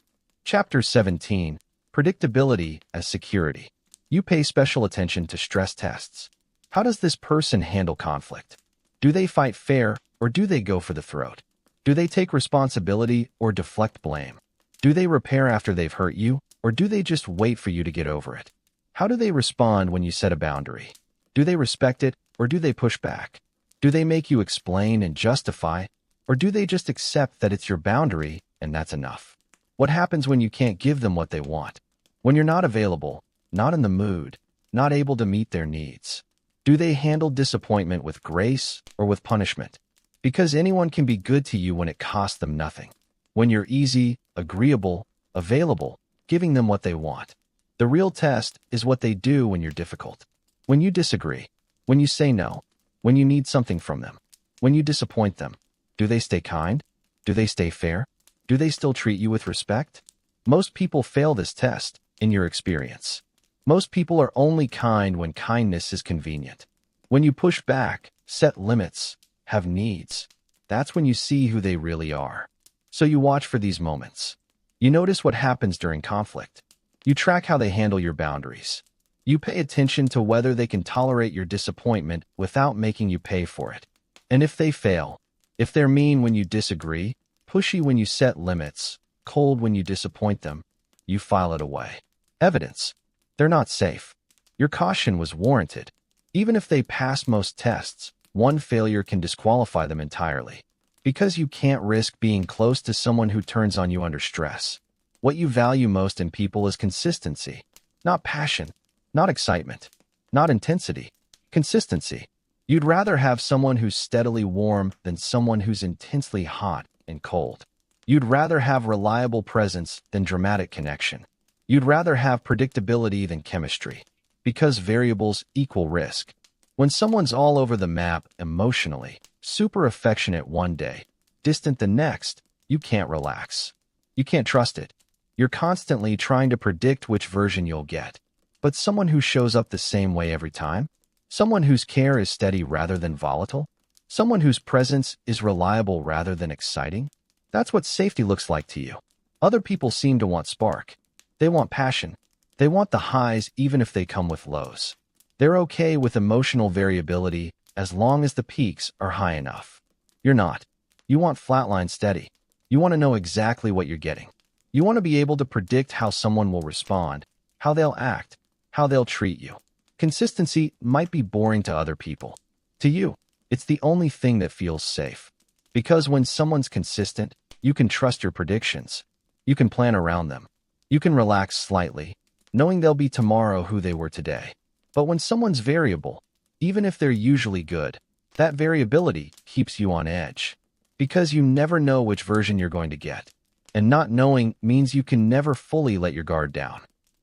Chapter 17. Predictability as Security. You pay special attention to stress tests. How does this person handle conflict? Do they fight fair or do they go for the throat? Do they take responsibility or deflect blame? Do they repair after they've hurt you or do they just wait for you to get over it? How do they respond when you set a boundary? Do they respect it or do they push back? Do they make you explain and justify or do they just accept that it's your boundary and that's enough? What happens when you can't give them what they want? When you're not available, not in the mood, not able to meet their needs? Do they handle disappointment with grace or with punishment? Because anyone can be good to you when it costs them nothing. When you're easy, agreeable, available, giving them what they want. The real test is what they do when you're difficult. When you disagree. When you say no. When you need something from them. When you disappoint them. Do they stay kind? Do they stay fair? Do they still treat you with respect? Most people fail this test, in your experience. Most people are only kind when kindness is convenient. When you push back, set limits, have needs, that's when you see who they really are. So you watch for these moments. You notice what happens during conflict. You track how they handle your boundaries. You pay attention to whether they can tolerate your disappointment without making you pay for it. And if they fail, if they're mean when you disagree, pushy when you set limits, cold when you disappoint them, you file it away. Evidence. They're not safe. Your caution was warranted. Even if they pass most tests, one failure can disqualify them entirely. Because you can't risk being close to someone who turns on you under stress. What you value most in people is consistency, not passion, not excitement, not intensity, consistency. You'd rather have someone who's steadily warm than someone who's intensely hot and cold. You'd rather have reliable presence than dramatic connection. You'd rather have predictability than chemistry. Because variables equal risk. When someone's all over the map emotionally, super affectionate one day, distant the next, you can't relax. You can't trust it. You're constantly trying to predict which version you'll get. But someone who shows up the same way every time? Someone whose care is steady rather than volatile? Someone whose presence is reliable rather than exciting? That's what safety looks like to you. Other people seem to want spark. They want passion. They want the highs even if they come with lows. They're okay with emotional variability as long as the peaks are high enough. You're not. You want flatline steady. You want to know exactly what you're getting. You want to be able to predict how someone will respond, how they'll act, how they'll treat you. Consistency might be boring to other people. To you, it's the only thing that feels safe. Because when someone's consistent, you can trust your predictions. You can plan around them. You can relax slightly, knowing they'll be tomorrow who they were today. But when someone's variable, even if they're usually good, that variability keeps you on edge. Because you never know which version you're going to get. And not knowing means you can never fully let your guard down.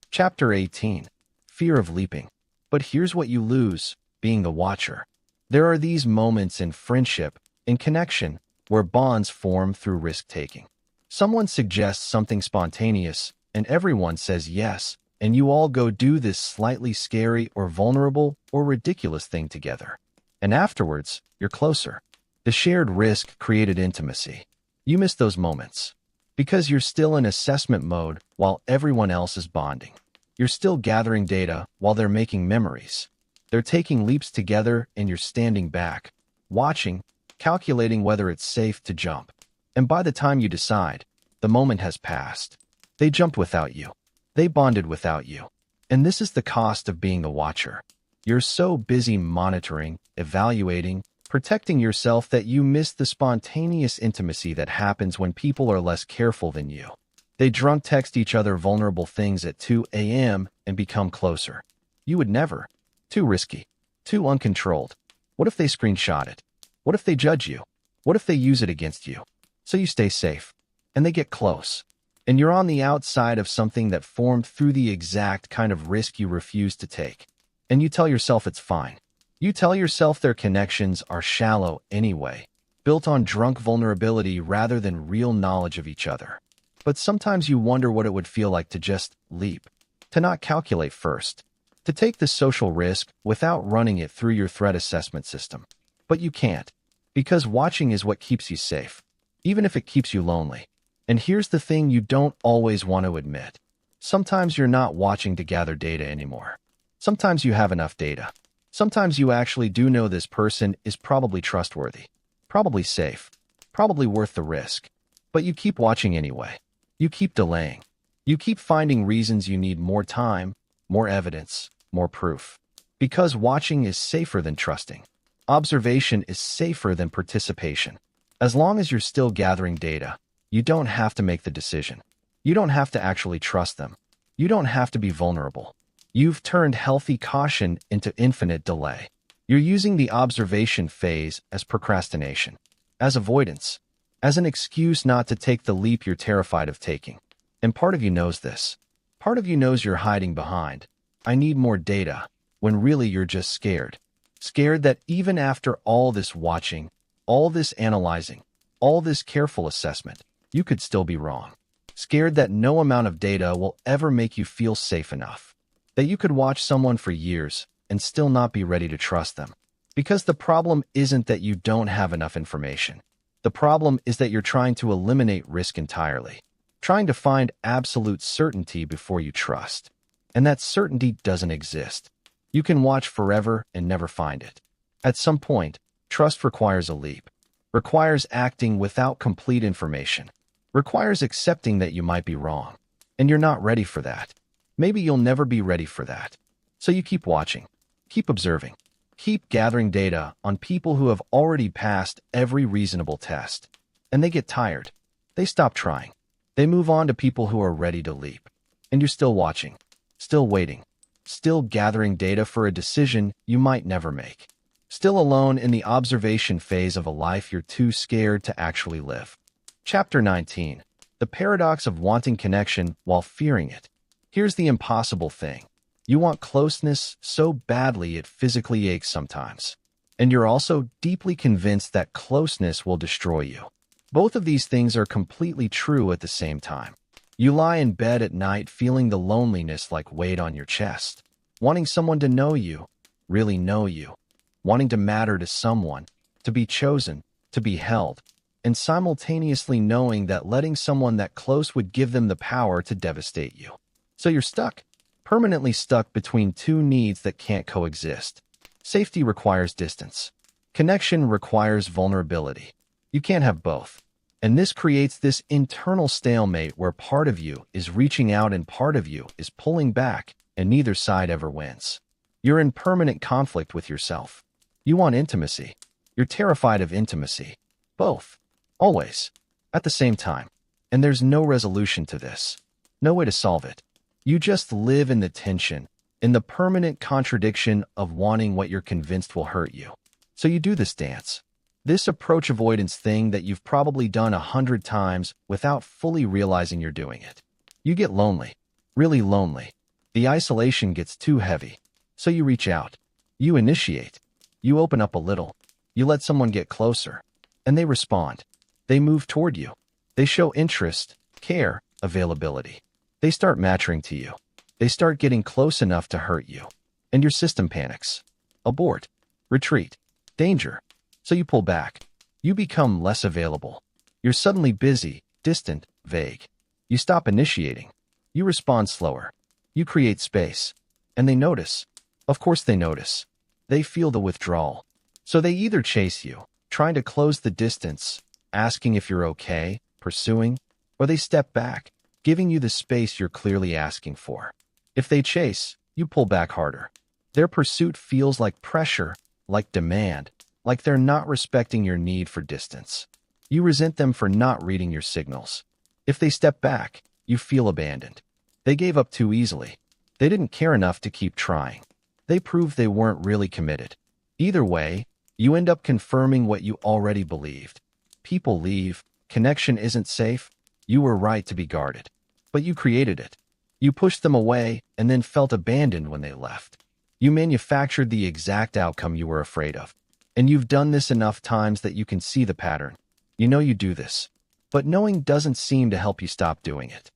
Chapter 18. Fear of leaping. But here's what you lose, being the watcher. There are these moments in friendship, in connection, where bonds form through risk-taking. Someone suggests something spontaneous, and everyone says yes, and you all go do this slightly scary or vulnerable or ridiculous thing together. And afterwards, you're closer. The shared risk created intimacy. You miss those moments. Because you're still in assessment mode while everyone else is bonding. You're still gathering data while they're making memories. They're taking leaps together and you're standing back, watching, calculating whether it's safe to jump. And by the time you decide, the moment has passed. They jumped without you. They bonded without you. And this is the cost of being a watcher. You're so busy monitoring, evaluating, protecting yourself that you miss the spontaneous intimacy that happens when people are less careful than you. They drunk text each other vulnerable things at 2 a.m. and become closer. You would never. Too risky. Too uncontrolled. What if they screenshot it? What if they judge you? What if they use it against you? So you stay safe. And they get close. And you're on the outside of something that formed through the exact kind of risk you refuse to take. And you tell yourself it's fine. You tell yourself their connections are shallow anyway, built on drunk vulnerability rather than real knowledge of each other. But sometimes you wonder what it would feel like to just leap, to not calculate first, to take the social risk without running it through your threat assessment system. But you can't, because watching is what keeps you safe, even if it keeps you lonely. And here's the thing you don't always want to admit. Sometimes you're not watching to gather data anymore. Sometimes you have enough data. Sometimes you actually do know this person is probably trustworthy, probably safe, probably worth the risk. But you keep watching anyway. You keep delaying. You keep finding reasons you need more time, more evidence, more proof. Because watching is safer than trusting. Observation is safer than participation. As long as you're still gathering data, you don't have to make the decision. You don't have to actually trust them. You don't have to be vulnerable. You've turned healthy caution into infinite delay. You're using the observation phase as procrastination, as avoidance, as an excuse not to take the leap you're terrified of taking. And part of you knows this. Part of you knows you're hiding behind, "I need more data," when really you're just scared. Scared that even after all this watching, all this analyzing, all this careful assessment, you could still be wrong. Scared that no amount of data will ever make you feel safe enough. That you could watch someone for years and still not be ready to trust them. Because the problem isn't that you don't have enough information. The problem is that you're trying to eliminate risk entirely, trying to find absolute certainty before you trust. And that certainty doesn't exist. You can watch forever and never find it. At some point, trust requires a leap, requires acting without complete information, requires accepting that you might be wrong. And you're not ready for that. Maybe you'll never be ready for that. So you keep watching, keep observing, keep gathering data on people who have already passed every reasonable test. And they get tired. They stop trying. They move on to people who are ready to leap. And you're still watching, still waiting, still gathering data for a decision you might never make. Still alone in the observation phase of a life you're too scared to actually live. Chapter 19. The paradox of wanting connection while fearing it. Here's the impossible thing. You want closeness so badly it physically aches sometimes. And you're also deeply convinced that closeness will destroy you. Both of these things are completely true at the same time. You lie in bed at night feeling the loneliness like weight on your chest, wanting someone to know you, really know you, wanting to matter to someone, to be chosen, to be held, and simultaneously knowing that letting someone that close would give them the power to devastate you. So you're stuck, permanently stuck between two needs that can't coexist. Safety requires distance. Connection requires vulnerability. You can't have both. And this creates this internal stalemate where part of you is reaching out and part of you is pulling back, and neither side ever wins. You're in permanent conflict with yourself. You want intimacy. You're terrified of intimacy. Both. Always. At the same time. And there's no resolution to this. No way to solve it. You just live in the tension, in the permanent contradiction of wanting what you're convinced will hurt you. So you do this dance. This approach avoidance thing that you've probably done 100 times without fully realizing you're doing it. You get lonely. Really lonely. The isolation gets too heavy. So you reach out. You initiate. You open up a little. You let someone get closer. And they respond. They move toward you. They show interest, care, availability. They start matching to you. They start getting close enough to hurt you. And your system panics. Abort. Retreat. Danger. So you pull back. You become less available. You're suddenly busy, distant, vague. You stop initiating. You respond slower. You create space. And they notice. Of course they notice. They feel the withdrawal. So they either chase you, trying to close the distance, asking if you're okay, pursuing, or they step back, giving you the space you're clearly asking for. If they chase, you pull back harder. Their pursuit feels like pressure, like demand, like they're not respecting your need for distance. You resent them for not reading your signals. If they step back, you feel abandoned. They gave up too easily. They didn't care enough to keep trying. They proved they weren't really committed. Either way, you end up confirming what you already believed. People leave. Connection isn't safe. You were right to be guarded. But you created it. You pushed them away and then felt abandoned when they left. You manufactured the exact outcome you were afraid of. And you've done this enough times that you can see the pattern. You know you do this. But knowing doesn't seem to help you stop doing it.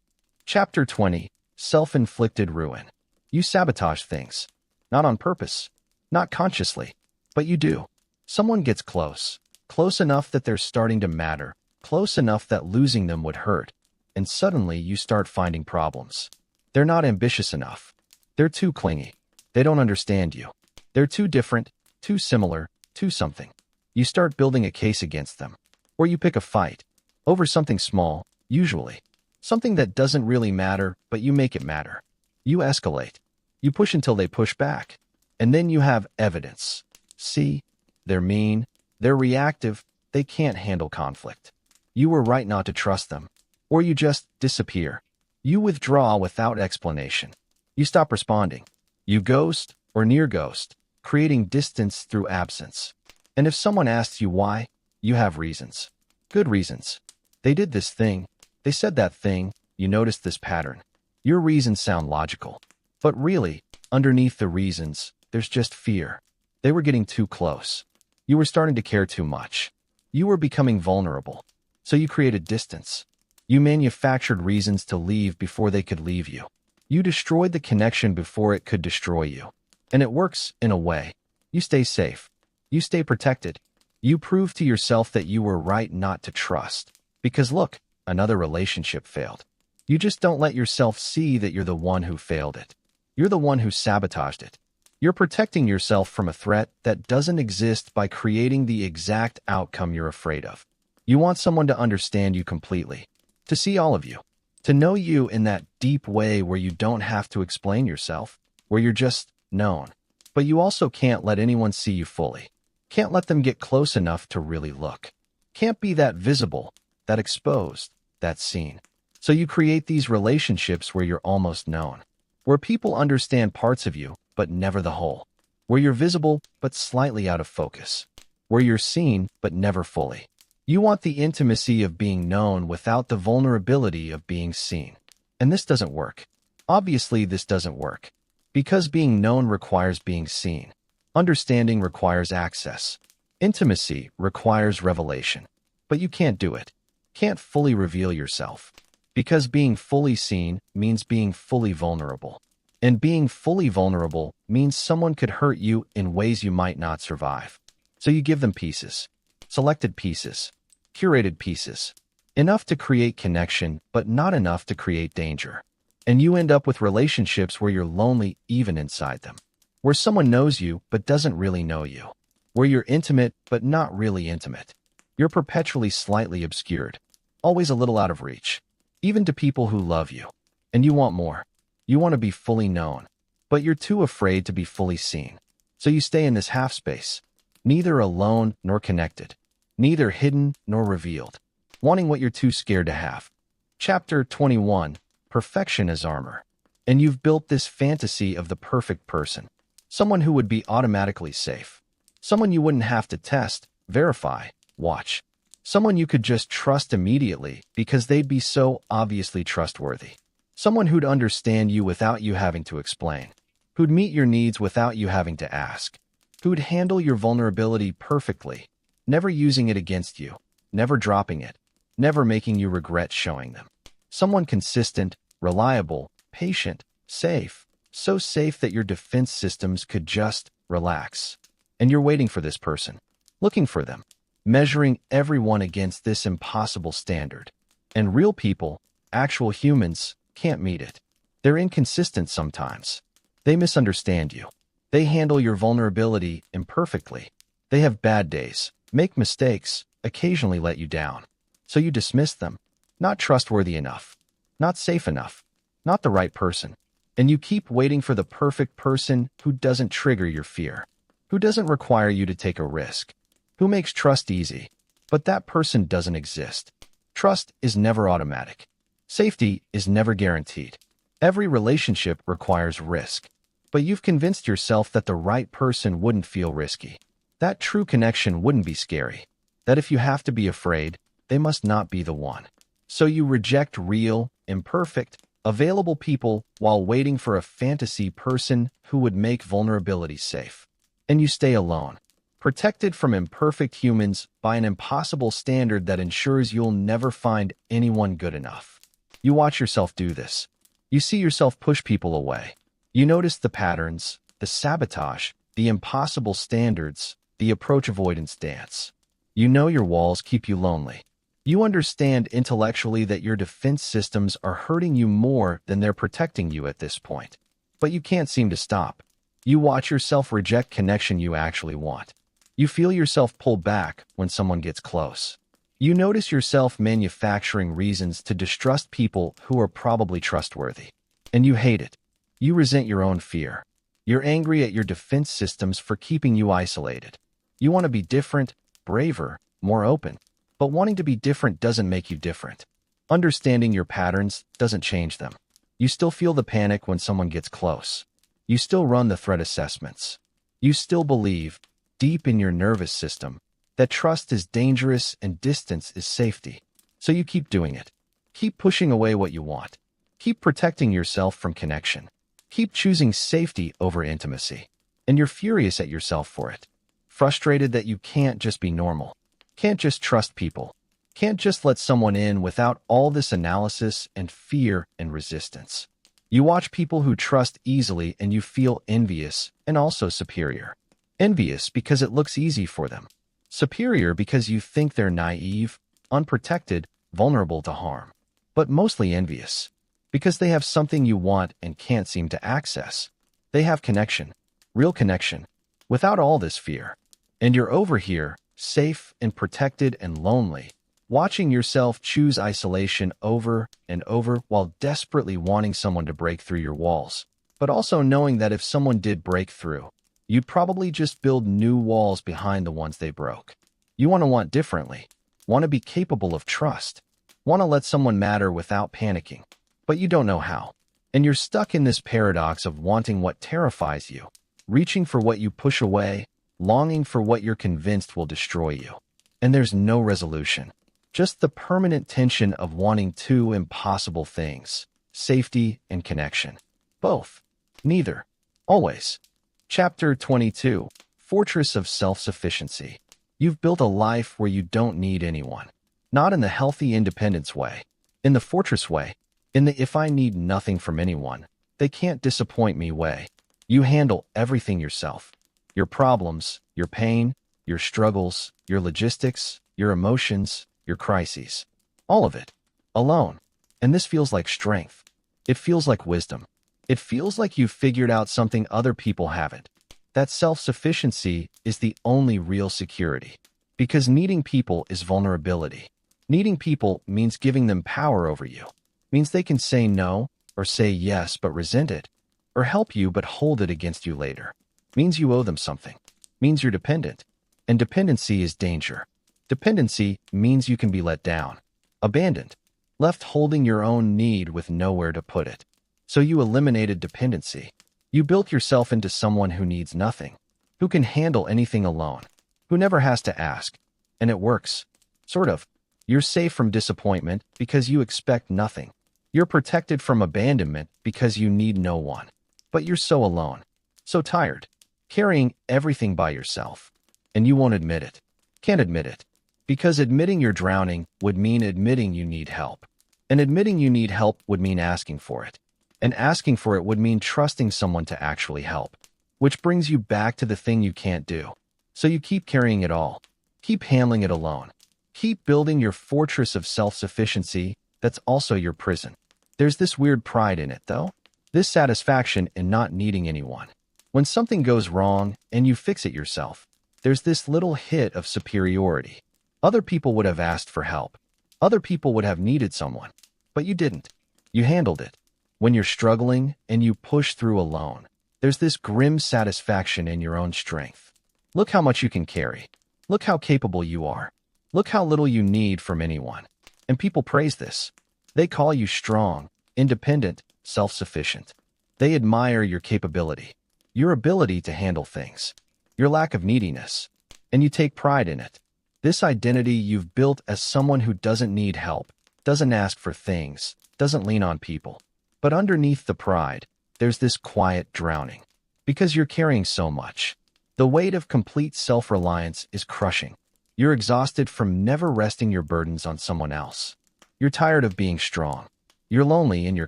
Chapter 20. Self-Inflicted Ruin. You sabotage things. Not on purpose. Not consciously. But you do. Someone gets close. Close enough that they're starting to matter. Close enough that losing them would hurt. And suddenly you start finding problems. They're not ambitious enough. They're too clingy. They don't understand you. They're too different, too similar, too something. You start building a case against them. Or you pick a fight. Over something small, usually. Something that doesn't really matter, but you make it matter. You escalate. You push until they push back. And then you have evidence. See? They're mean. They're reactive. They can't handle conflict. You were right not to trust them. Or you just disappear. You withdraw without explanation. You stop responding. You ghost or near ghost, creating distance through absence. And if someone asks you why, you have reasons. Good reasons. They did this thing. They said that thing. You noticed this pattern. Your reasons sound logical. But really, underneath the reasons, there's just fear. They were getting too close. You were starting to care too much. You were becoming vulnerable. So you created distance. You manufactured reasons to leave before they could leave you. You destroyed the connection before it could destroy you. And it works, in a way. You stay safe. You stay protected. You prove to yourself that you were right not to trust. Because look, another relationship failed. You just don't let yourself see that you're the one who failed it. You're the one who sabotaged it. You're protecting yourself from a threat that doesn't exist by creating the exact outcome you're afraid of. You want someone to understand you completely, to see all of you, to know you in that deep way where you don't have to explain yourself, where you're just known. But you also can't let anyone see you fully. Can't let them get close enough to really look. Can't be that visible, that exposed, that seen. So you create these relationships where you're almost known, where people understand parts of you, but never the whole, where you're visible, but slightly out of focus, where you're seen, but never fully. You want the intimacy of being known without the vulnerability of being seen. And this doesn't work. Obviously, this doesn't work. Because being known requires being seen. Understanding requires access. Intimacy requires revelation. But you can't do it. Can't fully reveal yourself. Because being fully seen means being fully vulnerable. And being fully vulnerable means someone could hurt you in ways you might not survive. So you give them pieces. Selected pieces. Curated pieces. Enough to create connection, but not enough to create danger. And you end up with relationships where you're lonely even inside them. Where someone knows you, but doesn't really know you. Where you're intimate, but not really intimate. You're perpetually slightly obscured. Always a little out of reach. Even to people who love you. And you want more. You want to be fully known. But you're too afraid to be fully seen. So you stay in this half space. Neither alone nor connected. Neither hidden nor revealed. Wanting what you're too scared to have. Chapter 21. Perfection as armor. And you've built this fantasy of the perfect person. Someone who would be automatically safe. Someone you wouldn't have to test, verify, watch. Someone you could just trust immediately because they'd be so obviously trustworthy. Someone who'd understand you without you having to explain. Who'd meet your needs without you having to ask. Who'd handle your vulnerability perfectly, never using it against you, never dropping it, never making you regret showing them. Someone consistent, reliable, patient, safe, so safe that your defense systems could just relax. And you're waiting for this person, looking for them, measuring everyone against this impossible standard. And real people, actual humans, can't meet it. They're inconsistent sometimes. They misunderstand you. They handle your vulnerability imperfectly. They have bad days, make mistakes, occasionally let you down. So you dismiss them. Not trustworthy enough. Not safe enough. Not the right person. And you keep waiting for the perfect person who doesn't trigger your fear. Who doesn't require you to take a risk. Who makes trust easy. But that person doesn't exist. Trust is never automatic. Safety is never guaranteed. Every relationship requires risk. But you've convinced yourself that the right person wouldn't feel risky. That true connection wouldn't be scary. That if you have to be afraid, they must not be the one. So you reject real, imperfect, available people while waiting for a fantasy person who would make vulnerability safe. And you stay alone, protected from imperfect humans by an impossible standard that ensures you'll never find anyone good enough. You watch yourself do this. You see yourself push people away. You notice the patterns, the sabotage, the impossible standards, the approach avoidance dance. You know your walls keep you lonely. You understand intellectually that your defense systems are hurting you more than they're protecting you at this point. But you can't seem to stop. You watch yourself reject connection you actually want. You feel yourself pull back when someone gets close. You notice yourself manufacturing reasons to distrust people who are probably trustworthy. And you hate it. You resent your own fear. You're angry at your defense systems for keeping you isolated. You want to be different, braver, more open. But wanting to be different doesn't make you different. Understanding your patterns doesn't change them. You still feel the panic when someone gets close. You still run the threat assessments. You still believe, deep in your nervous system, that trust is dangerous and distance is safety. So you keep doing it. Keep pushing away what you want. Keep protecting yourself from connection. Keep choosing safety over intimacy. And you're furious at yourself for it. Frustrated that you can't just be normal. Can't just trust people. Can't just let someone in without all this analysis and fear and resistance. You watch people who trust easily and you feel envious and also superior. Envious because it looks easy for them. Superior because you think they're naive, unprotected, vulnerable to harm. But mostly envious. Because they have something you want and can't seem to access. They have connection. Real connection. Without all this fear. And you're over here, safe and protected and lonely, watching yourself choose isolation over and over while desperately wanting someone to break through your walls. But also knowing that if someone did break through, you'd probably just build new walls behind the ones they broke. You want differently. Want to be capable of trust. Want to let someone matter without panicking. But you don't know how. And you're stuck in this paradox of wanting what terrifies you, reaching for what you push away, longing for what you're convinced will destroy you. And there's no resolution. Just the permanent tension of wanting two impossible things, safety and connection. Both. Neither. Always. Chapter 22. Fortress of Self-Sufficiency. You've built a life where you don't need anyone. Not in the healthy independence way. In the fortress way. In the if I need nothing from anyone, they can't disappoint me way. You handle everything yourself. Your problems, your pain, your struggles, your logistics, your emotions, your crises. All of it. Alone. And this feels like strength. It feels like wisdom. It feels like you've figured out something other people haven't. That self-sufficiency is the only real security. Because needing people is vulnerability. Needing people means giving them power over you. Means they can say no, or say yes but resent it, or help you but hold it against you later. Means you owe them something. Means you're dependent. And dependency is danger. Dependency means you can be let down. Abandoned. Left holding your own need with nowhere to put it. So you eliminated dependency. You built yourself into someone who needs nothing, who can handle anything alone, who never has to ask. And it works. Sort of. You're safe from disappointment because you expect nothing. You're protected from abandonment because you need no one. But you're so alone. So tired. Carrying everything by yourself. And you won't admit it. Can't admit it. Because admitting you're drowning would mean admitting you need help. And admitting you need help would mean asking for it. And asking for it would mean trusting someone to actually help. Which brings you back to the thing you can't do. So you keep carrying it all. Keep handling it alone. Keep building your fortress of self-sufficiency that's also your prison. There's this weird pride in it, though. This satisfaction in not needing anyone. When something goes wrong and you fix it yourself, there's this little hit of superiority. Other people would have asked for help. Other people would have needed someone. But you didn't. You handled it. When you're struggling and you push through alone, there's this grim satisfaction in your own strength. Look how much you can carry. Look how capable you are. Look how little you need from anyone. And people praise this. They call you strong, independent, self-sufficient. They admire your capability, your ability to handle things, your lack of neediness, and you take pride in it. This identity you've built as someone who doesn't need help, doesn't ask for things, doesn't lean on people. But underneath the pride, there's this quiet drowning. Because you're carrying so much. The weight of complete self-reliance is crushing. You're exhausted from never resting your burdens on someone else. You're tired of being strong. You're lonely in your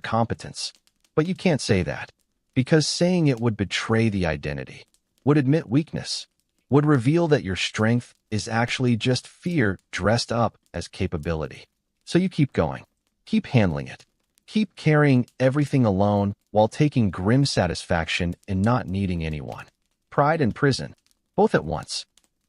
competence. But you can't say that. Because saying it would betray the identity. Would admit weakness. Would reveal that your strength is actually just fear dressed up as capability. So you keep going. Keep handling it. Keep carrying everything alone while taking grim satisfaction in not needing anyone. Pride and prison, both at once.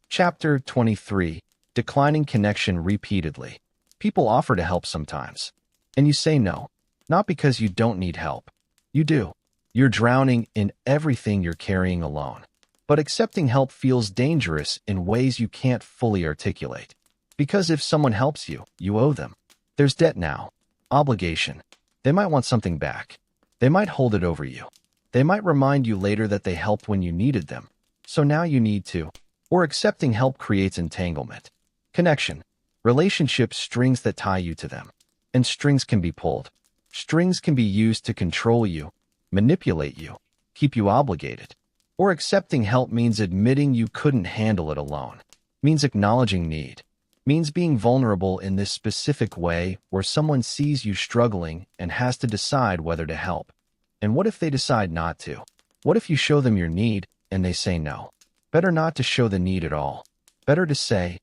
Chapter 23. Declining connection repeatedly. People offer to help sometimes. And you say no. Not because you don't need help. You do. You're drowning in everything you're carrying alone. But accepting help feels dangerous in ways you can't fully articulate. Because if someone helps you, you owe them. There's debt now. Obligation. They might want something back. They might hold it over you. They might remind you later that they helped when you needed them. So now you need to. Or accepting help creates entanglement. Connection. Relationships, strings that tie you to them. And strings can be pulled. Strings can be used to control you, manipulate you, keep you obligated. Or accepting help means admitting you couldn't handle it alone. Means acknowledging need. Means being vulnerable in this specific way where someone sees you struggling and has to decide whether to help. And what if they decide not to? What if you show them your need and they say no? Better not to show the need at all. Better to say,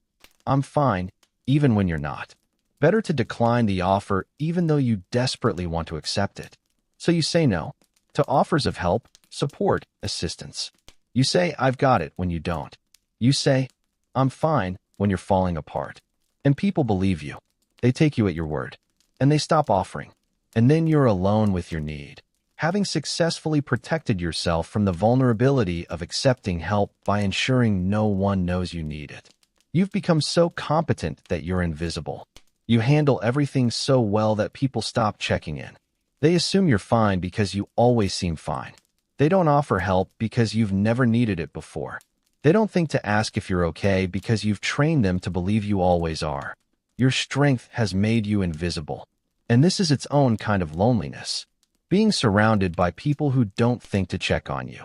I'm fine, even when you're not. Better to decline the offer even though you desperately want to accept it. So you say no to offers of help, support, assistance. You say, I've got it when you don't. You say, I'm fine when you're falling apart. And people believe you. They take you at your word. And they stop offering. And then you're alone with your need. Having successfully protected yourself from the vulnerability of accepting help by ensuring no one knows you need it. You've become so competent that you're invisible. You handle everything so well that people stop checking in. They assume you're fine because you always seem fine. They don't offer help because you've never needed it before. They don't think to ask if you're okay because you've trained them to believe you always are. Your strength has made you invisible. And this is its own kind of loneliness. Being surrounded by people who don't think to check on you.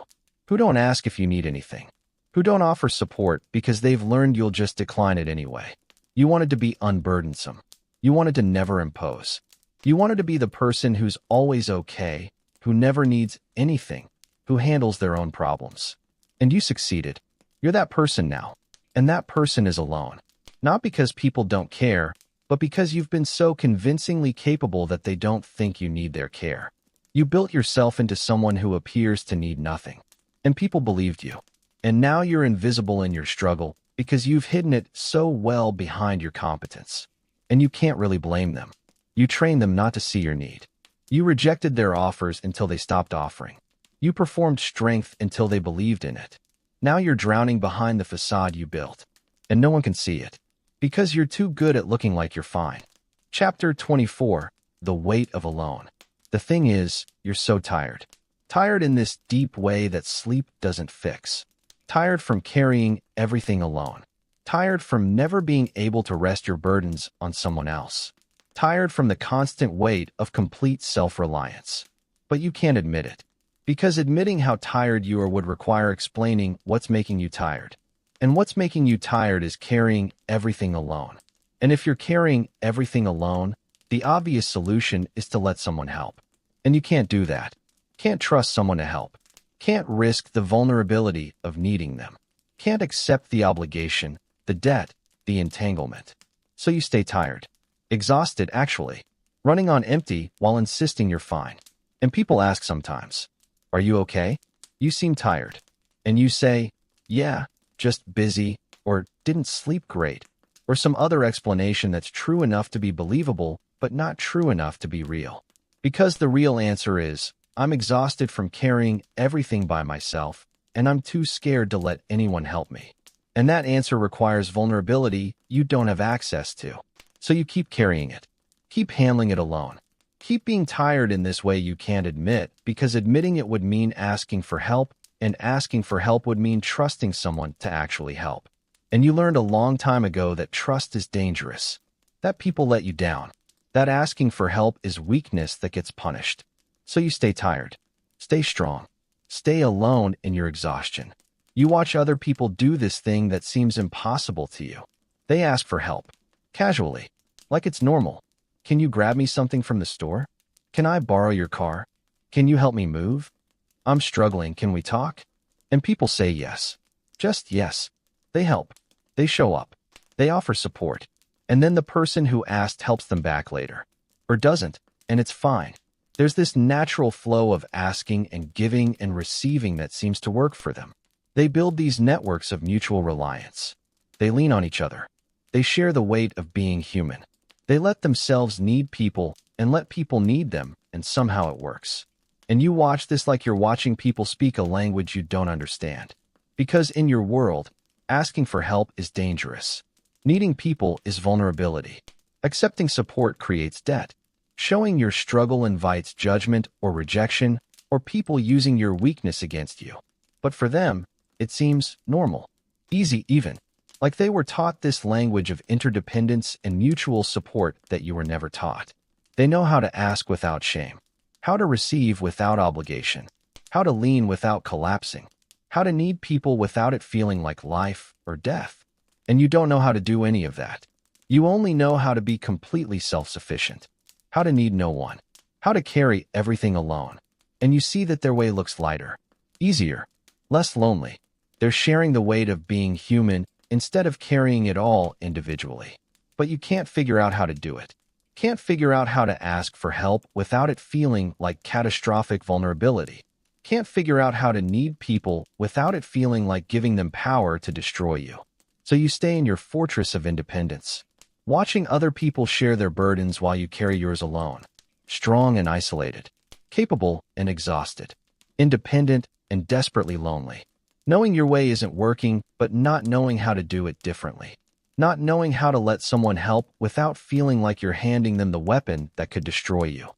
who don't ask if you need anything, who don't offer support because they've learned you'll just decline it anyway. You wanted to be unburdensome. You wanted to never impose. You wanted to be the person who's always okay, who never needs anything, who handles their own problems. And you succeeded. You're that person now. And that person is alone. Not because people don't care, but because you've been so convincingly capable that they don't think you need their care. You built yourself into someone who appears to need nothing. And people believed you. And now you're invisible in your struggle because you've hidden it so well behind your competence. And you can't really blame them. You trained them not to see your need. You rejected their offers until they stopped offering. You performed strength until they believed in it. Now you're drowning behind the facade you built. And no one can see it. Because you're too good at looking like you're fine. Chapter 24. The Weight of Alone. The thing is, you're so tired. Tired in this deep way that sleep doesn't fix. Tired from carrying everything alone. Tired from never being able to rest your burdens on someone else. Tired from the constant weight of complete self-reliance. But you can't admit it. Because admitting how tired you are would require explaining what's making you tired. And what's making you tired is carrying everything alone. And if you're carrying everything alone, the obvious solution is to let someone help. And you can't do that. Can't trust someone to help. Can't risk the vulnerability of needing them. Can't accept the obligation, the debt, the entanglement. So you stay tired. Exhausted, actually. Running on empty while insisting you're fine. And people ask sometimes, "Are you okay? You seem tired." And you say, "Yeah, just busy," or "didn't sleep great," or some other explanation that's true enough to be believable, but not true enough to be real. Because the real answer is, I'm exhausted from carrying everything by myself, and I'm too scared to let anyone help me. And that answer requires vulnerability you don't have access to. So you keep carrying it. Keep handling it alone. Keep being tired in this way you can't admit, because admitting it would mean asking for help, and asking for help would mean trusting someone to actually help. And you learned a long time ago that trust is dangerous. That people let you down. That asking for help is weakness that gets punished. So you stay tired. Stay strong. Stay alone in your exhaustion. You watch other people do this thing that seems impossible to you. They ask for help. Casually. Like it's normal. "Can you grab me something from the store? Can I borrow your car? Can you help me move? I'm struggling, can we talk?" And people say yes. Just yes. They help. They show up. They offer support. And then the person who asked helps them back later. Or doesn't, and it's fine. There's this natural flow of asking and giving and receiving that seems to work for them. They build these networks of mutual reliance. They lean on each other. They share the weight of being human. They let themselves need people and let people need them, and somehow it works. And you watch this like you're watching people speak a language you don't understand. Because in your world, asking for help is dangerous. Needing people is vulnerability. Accepting support creates debt. Showing your struggle invites judgment or rejection, or people using your weakness against you. But for them, it seems normal. Easy even. Like they were taught this language of interdependence and mutual support that you were never taught. They know how to ask without shame. How to receive without obligation. How to lean without collapsing. How to need people without it feeling like life or death. And you don't know how to do any of that. You only know how to be completely self-sufficient. How to need no one. How to carry everything alone. And you see that their way looks lighter. Easier. Less lonely. They're sharing the weight of being human instead of carrying it all individually. But you can't figure out how to do it. Can't figure out how to ask for help without it feeling like catastrophic vulnerability. Can't figure out how to need people without it feeling like giving them power to destroy you. So you stay in your fortress of independence, watching other people share their burdens while you carry yours alone. Strong and isolated. Capable and exhausted. Independent and desperately lonely. Knowing your way isn't working, but not knowing how to do it differently. Not knowing how to let someone help without feeling like you're handing them the weapon that could destroy you.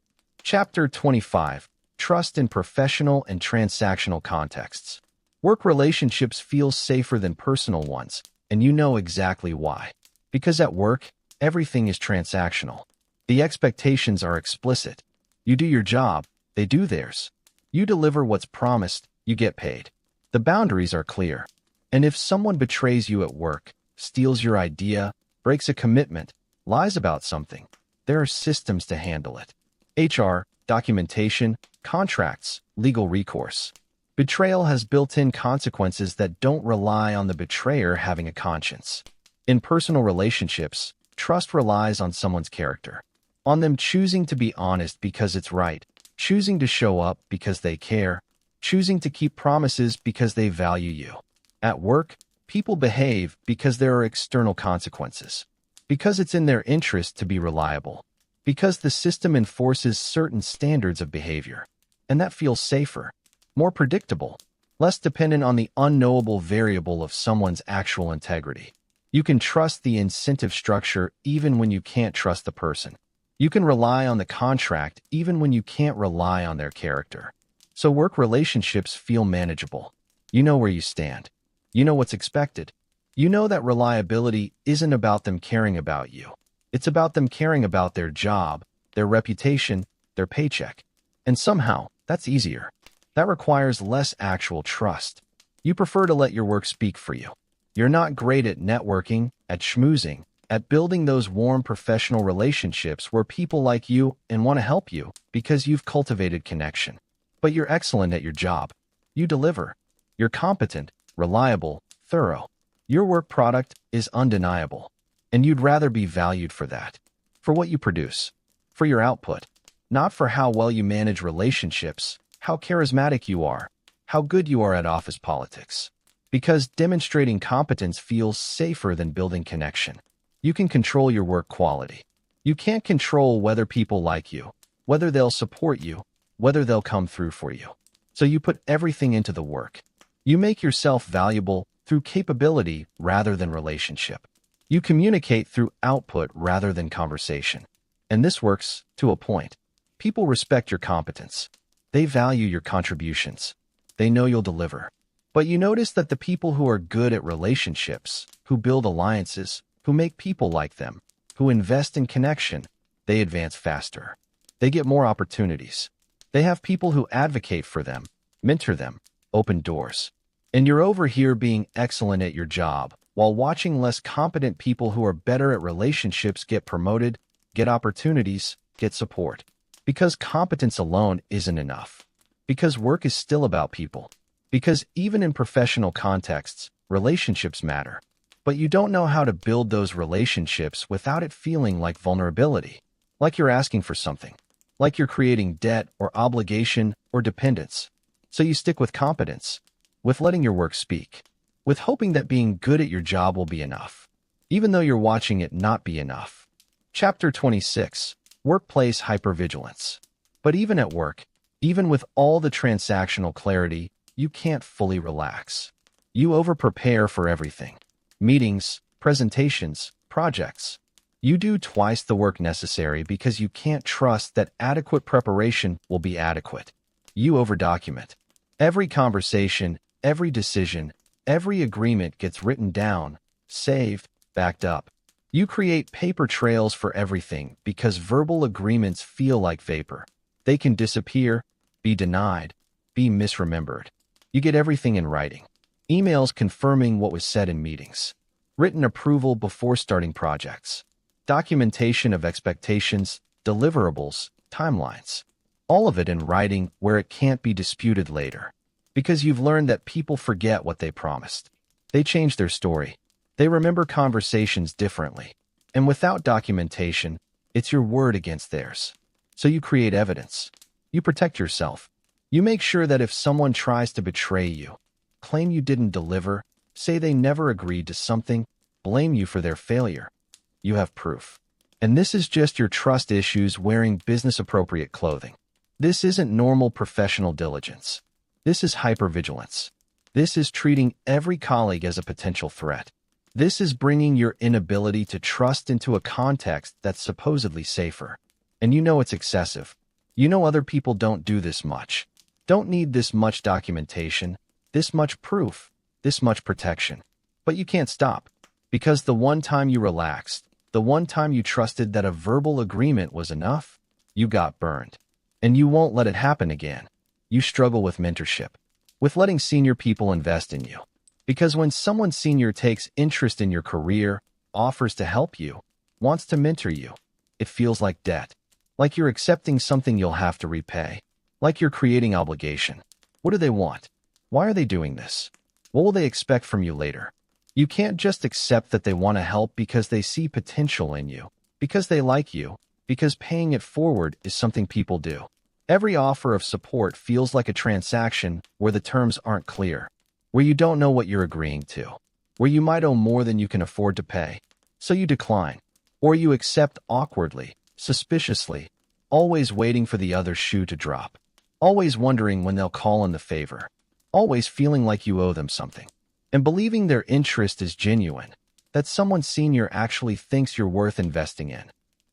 Chapter 25. Trust in professional and transactional contexts. Work relationships feel safer than personal ones, and you know exactly why. Because at work, everything is transactional. The expectations are explicit. You do your job, they do theirs. You deliver what's promised, you get paid. The boundaries are clear. And if someone betrays you at work, steals your idea, breaks a commitment, lies about something, there are systems to handle it. HR, documentation, contracts, legal recourse. Betrayal has built-in consequences that don't rely on the betrayer having a conscience. In personal relationships, trust relies on someone's character, on them choosing to be honest because it's right, choosing to show up because they care, choosing to keep promises because they value you. At work, people behave because there are external consequences, because it's in their interest to be reliable, because the system enforces certain standards of behavior, and that feels safer, more predictable, less dependent on the unknowable variable of someone's actual integrity. You can trust the incentive structure even when you can't trust the person. You can rely on the contract even when you can't rely on their character. So work relationships feel manageable. You know where you stand. You know what's expected. You know that reliability isn't about them caring about you. It's about them caring about their job, their reputation, their paycheck. And somehow, that's easier. That requires less actual trust. You prefer to let your work speak for you. You're not great at networking, at schmoozing, at building those warm professional relationships where people like you and want to help you because you've cultivated connection. But you're excellent at your job. You deliver. You're competent, reliable, thorough. Your work product is undeniable. And you'd rather be valued for that, for what you produce, for your output, not for how well you manage relationships, how charismatic you are, how good you are at office politics. Because demonstrating competence feels safer than building connection. You can control your work quality. You can't control whether people like you, whether they'll support you, whether they'll come through for you. So you put everything into the work. You make yourself valuable through capability rather than relationship. You communicate through output rather than conversation. And this works to a point. People respect your competence. They value your contributions. They know you'll deliver. But you notice that the people who are good at relationships, who build alliances, who make people like them, who invest in connection, they advance faster. They get more opportunities. They have people who advocate for them, mentor them, open doors. And you're over here being excellent at your job, while watching less competent people who are better at relationships get promoted, get opportunities, get support. Because competence alone isn't enough. Because work is still about people. Because even in professional contexts, relationships matter. But you don't know how to build those relationships without it feeling like vulnerability, like you're asking for something, like you're creating debt or obligation or dependence. So you stick with competence, with letting your work speak, with hoping that being good at your job will be enough, even though you're watching it not be enough. Chapter 26, Workplace Hypervigilance. But even at work, even with all the transactional clarity, you can't fully relax. You over-prepare for everything. Meetings, presentations, projects. You do twice the work necessary because you can't trust that adequate preparation will be adequate. You over-document. Every conversation, every decision, every agreement gets written down, saved, backed up. You create paper trails for everything because verbal agreements feel like vapor. They can disappear, be denied, be misremembered. You get everything in writing. Emails confirming what was said in meetings. Written approval before starting projects. Documentation of expectations, deliverables, timelines. All of it in writing where it can't be disputed later. Because you've learned that people forget what they promised. They change their story. They remember conversations differently. And without documentation, it's your word against theirs. So you create evidence. You protect yourself. You make sure that if someone tries to betray you, claim you didn't deliver, say they never agreed to something, blame you for their failure, you have proof. And this is just your trust issues wearing business-appropriate clothing. This isn't normal professional diligence. This is hypervigilance. This is treating every colleague as a potential threat. This is bringing your inability to trust into a context that's supposedly safer. And you know it's excessive. You know other people don't do this much. Don't need this much documentation, this much proof, this much protection. But you can't stop. Because the one time you relaxed, the one time you trusted that a verbal agreement was enough, you got burned. And you won't let it happen again. You struggle with mentorship. with letting senior people invest in you. Because when someone senior takes interest in your career, offers to help you, wants to mentor you, it feels like debt. Like you're accepting something you'll have to repay. Like you're creating obligation. What do they want? Why are they doing this? What will they expect from you later? You can't just accept that they want to help because they see potential in you, because they like you, because paying it forward is something people do. Every offer of support feels like a transaction where the terms aren't clear, where you don't know what you're agreeing to, where you might owe more than you can afford to pay, so you decline, or you accept awkwardly, suspiciously, always waiting for the other shoe to drop, always wondering when they'll call in the favor, always feeling like you owe them something, and believing their interest is genuine, that someone senior actually thinks you're worth investing in.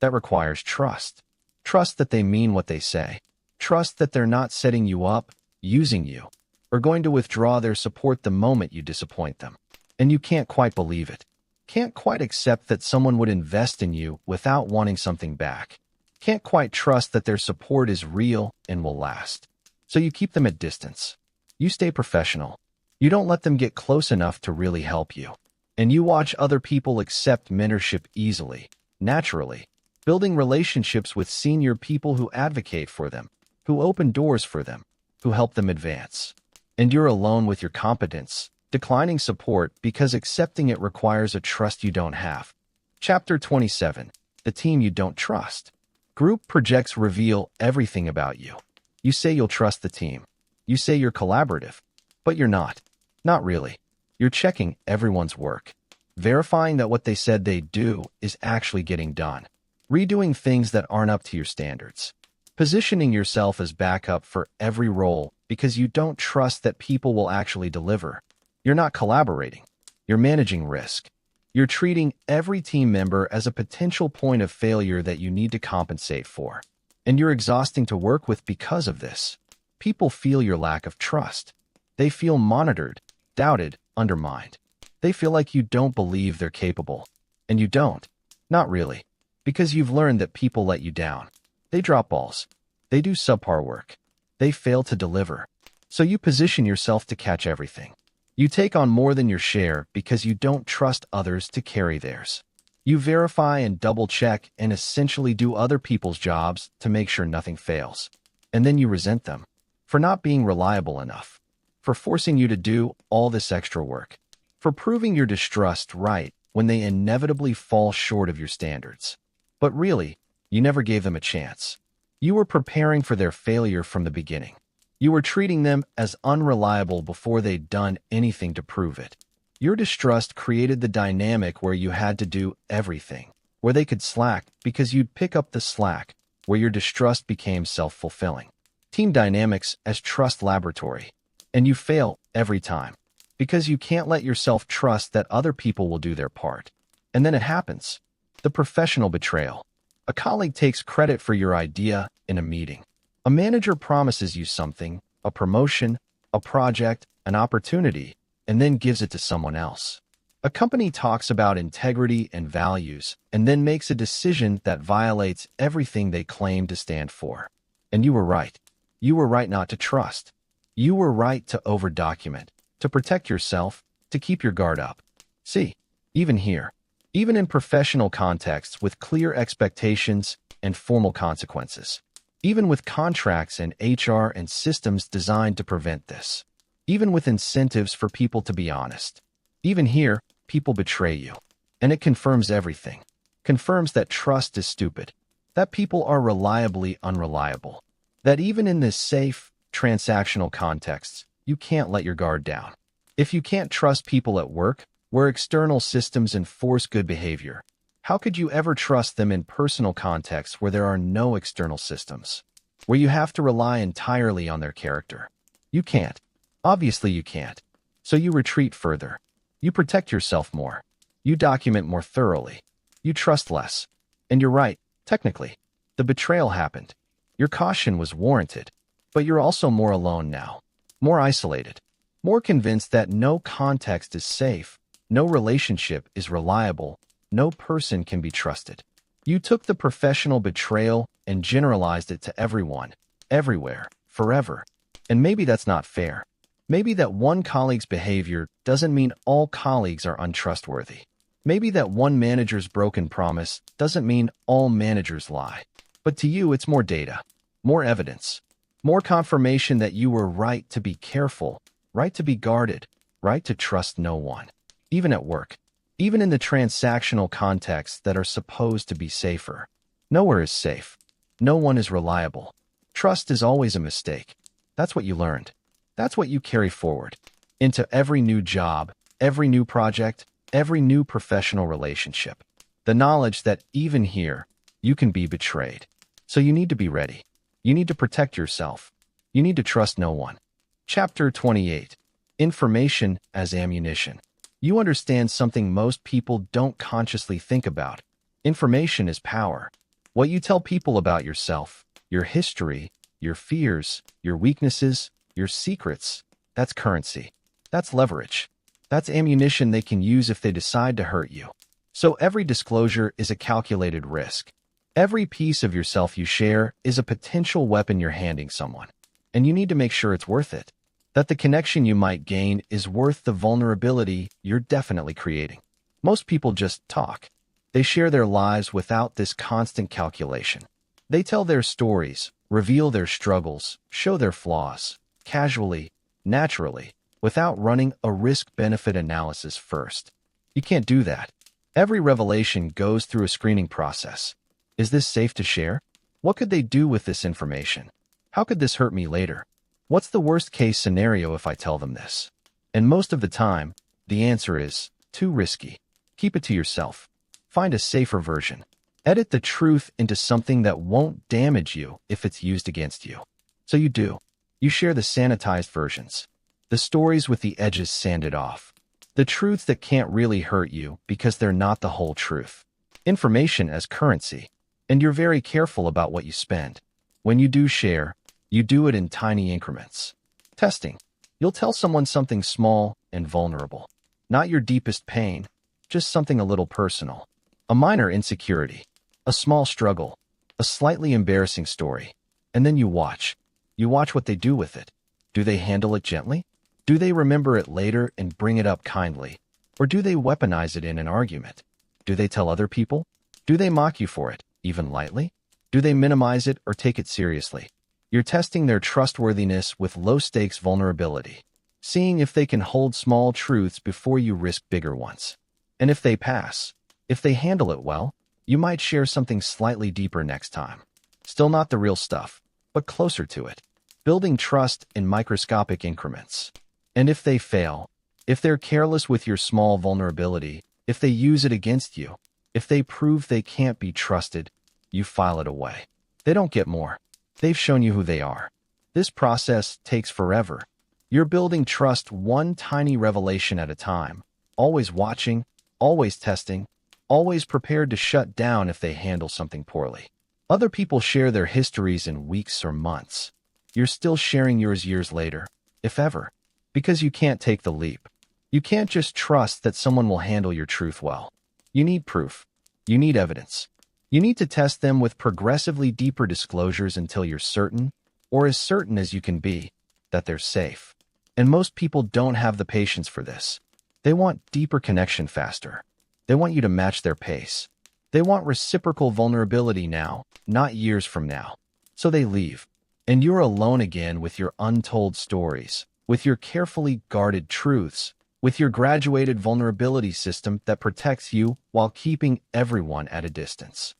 That requires trust. Trust that they mean what they say. Trust that they're not setting you up, using you, or going to withdraw their support the moment you disappoint them. And you can't quite believe it. Can't quite accept that someone would invest in you without wanting something back. Can't quite trust that their support is real and will last. So you keep them at distance. You stay professional. You don't let them get close enough to really help you. And you watch other people accept mentorship easily, naturally, building relationships with senior people who advocate for them, who open doors for them, who help them advance. And you're alone with your competence, declining support because accepting it requires a trust you don't have. Chapter 27. The team you don't trust. Group projects reveal everything about you. You say you'll trust the team. You say you're collaborative, but you're not. Not really. You're checking everyone's work, verifying that what they said they'd do is actually getting done, redoing things that aren't up to your standards, positioning yourself as backup for every role because you don't trust that people will actually deliver. You're not collaborating. You're managing risk. You're treating every team member as a potential point of failure that you need to compensate for. And you're exhausting to work with because of this. People feel your lack of trust. They feel monitored, doubted, undermined. They feel like you don't believe they're capable. And you don't. Not really. Because you've learned that people let you down. They drop balls. They do subpar work. They fail to deliver. So you position yourself to catch everything. You take on more than your share because you don't trust others to carry theirs. You verify and double-check and essentially do other people's jobs to make sure nothing fails. And then you resent them for not being reliable enough, for forcing you to do all this extra work, for proving your distrust right when they inevitably fall short of your standards. But really, you never gave them a chance. You were preparing for their failure from the beginning. You were treating them as unreliable before they'd done anything to prove it. Your distrust created the dynamic where you had to do everything, where they could slack because you'd pick up the slack, where your distrust became self-fulfilling. Team dynamics as trust laboratory. And you fail every time because you can't let yourself trust that other people will do their part. And then it happens. The professional betrayal. A colleague takes credit for your idea in a meeting. A manager promises you something, a promotion, a project, an opportunity, and then gives it to someone else. A company talks about integrity and values and then makes a decision that violates everything they claim to stand for. And you were right. You were right not to trust. You were right to over-document, to protect yourself, to keep your guard up. See, even here, even in professional contexts with clear expectations and formal consequences, even with contracts and HR and systems designed to prevent this, even with incentives for people to be honest, even here, people betray you. And it confirms everything. Confirms that trust is stupid, that people are reliably unreliable, that even in this safe, transactional contexts, you can't let your guard down. If you can't trust people at work, where external systems enforce good behavior, how could you ever trust them in personal contexts where there are no external systems, where you have to rely entirely on their character? You can't. Obviously you can't. So you retreat further. You protect yourself more. You document more thoroughly. You trust less. And you're right, technically. The betrayal happened. Your caution was warranted. But you're also more alone now. More isolated. More convinced that no context is safe. No relationship is reliable. No person can be trusted. You took the professional betrayal and generalized it to everyone, everywhere, forever. And maybe that's not fair. Maybe that one colleague's behavior doesn't mean all colleagues are untrustworthy. Maybe that one manager's broken promise doesn't mean all managers lie. But to you, it's more data, more evidence, more confirmation that you were right to be careful, right to be guarded, right to trust no one. Even at work, even in the transactional contexts that are supposed to be safer. Nowhere is safe. No one is reliable. Trust is always a mistake. That's what you learned. That's what you carry forward into every new job, every new project, every new professional relationship. The knowledge that even here, you can be betrayed. So you need to be ready. You need to protect yourself. You need to trust no one. Chapter 28. Information as ammunition. You understand something most people don't consciously think about. Information is power. What you tell people about yourself, your history, your fears, your weaknesses, your secrets, that's currency. That's leverage. That's ammunition they can use if they decide to hurt you. So every disclosure is a calculated risk. Every piece of yourself you share is a potential weapon you're handing someone. And you need to make sure it's worth it. That the connection you might gain is worth the vulnerability you're definitely creating. Most people just talk. They share their lives without this constant calculation. They tell their stories, reveal their struggles, show their flaws, casually, naturally, without running a risk-benefit analysis first. You can't do that. Every revelation goes through a screening process. Is this safe to share? What could they do with this information? How could this hurt me later? What's the worst-case scenario if I tell them this? And most of the time, the answer is too risky. Keep it to yourself. Find a safer version. Edit the truth into something that won't damage you if it's used against you. So you do. You share the sanitized versions. The stories with the edges sanded off. The truths that can't really hurt you because they're not the whole truth. Information as currency. And you're very careful about what you spend. When you do share, you do it in tiny increments. Testing. You'll tell someone something small and vulnerable. Not your deepest pain, just something a little personal. A minor insecurity. A small struggle. A slightly embarrassing story. And then you watch. You watch what they do with it. Do they handle it gently? Do they remember it later and bring it up kindly? Or do they weaponize it in an argument? Do they tell other people? Do they mock you for it, even lightly? Do they minimize it or take it seriously? You're testing their trustworthiness with low-stakes vulnerability, seeing if they can hold small truths before you risk bigger ones. And if they pass, if they handle it well, you might share something slightly deeper next time. Still not the real stuff, but closer to it. Building trust in microscopic increments. And if they fail, if they're careless with your small vulnerability, if they use it against you, if they prove they can't be trusted, you file it away. They don't get more. They've shown you who they are. This process takes forever. You're building trust one tiny revelation at a time, always watching, always testing, always prepared to shut down if they handle something poorly. Other people share their histories in weeks or months. You're still sharing yours years later, if ever, because you can't take the leap. You can't just trust that someone will handle your truth well. You need proof. You need evidence. You need to test them with progressively deeper disclosures until you're certain, or as certain as you can be, that they're safe. And most people don't have the patience for this. They want deeper connection faster. They want you to match their pace. They want reciprocal vulnerability now, not years from now. So they leave. And you're alone again with your untold stories, with your carefully guarded truths, with your graduated vulnerability system that protects you while keeping everyone at a distance.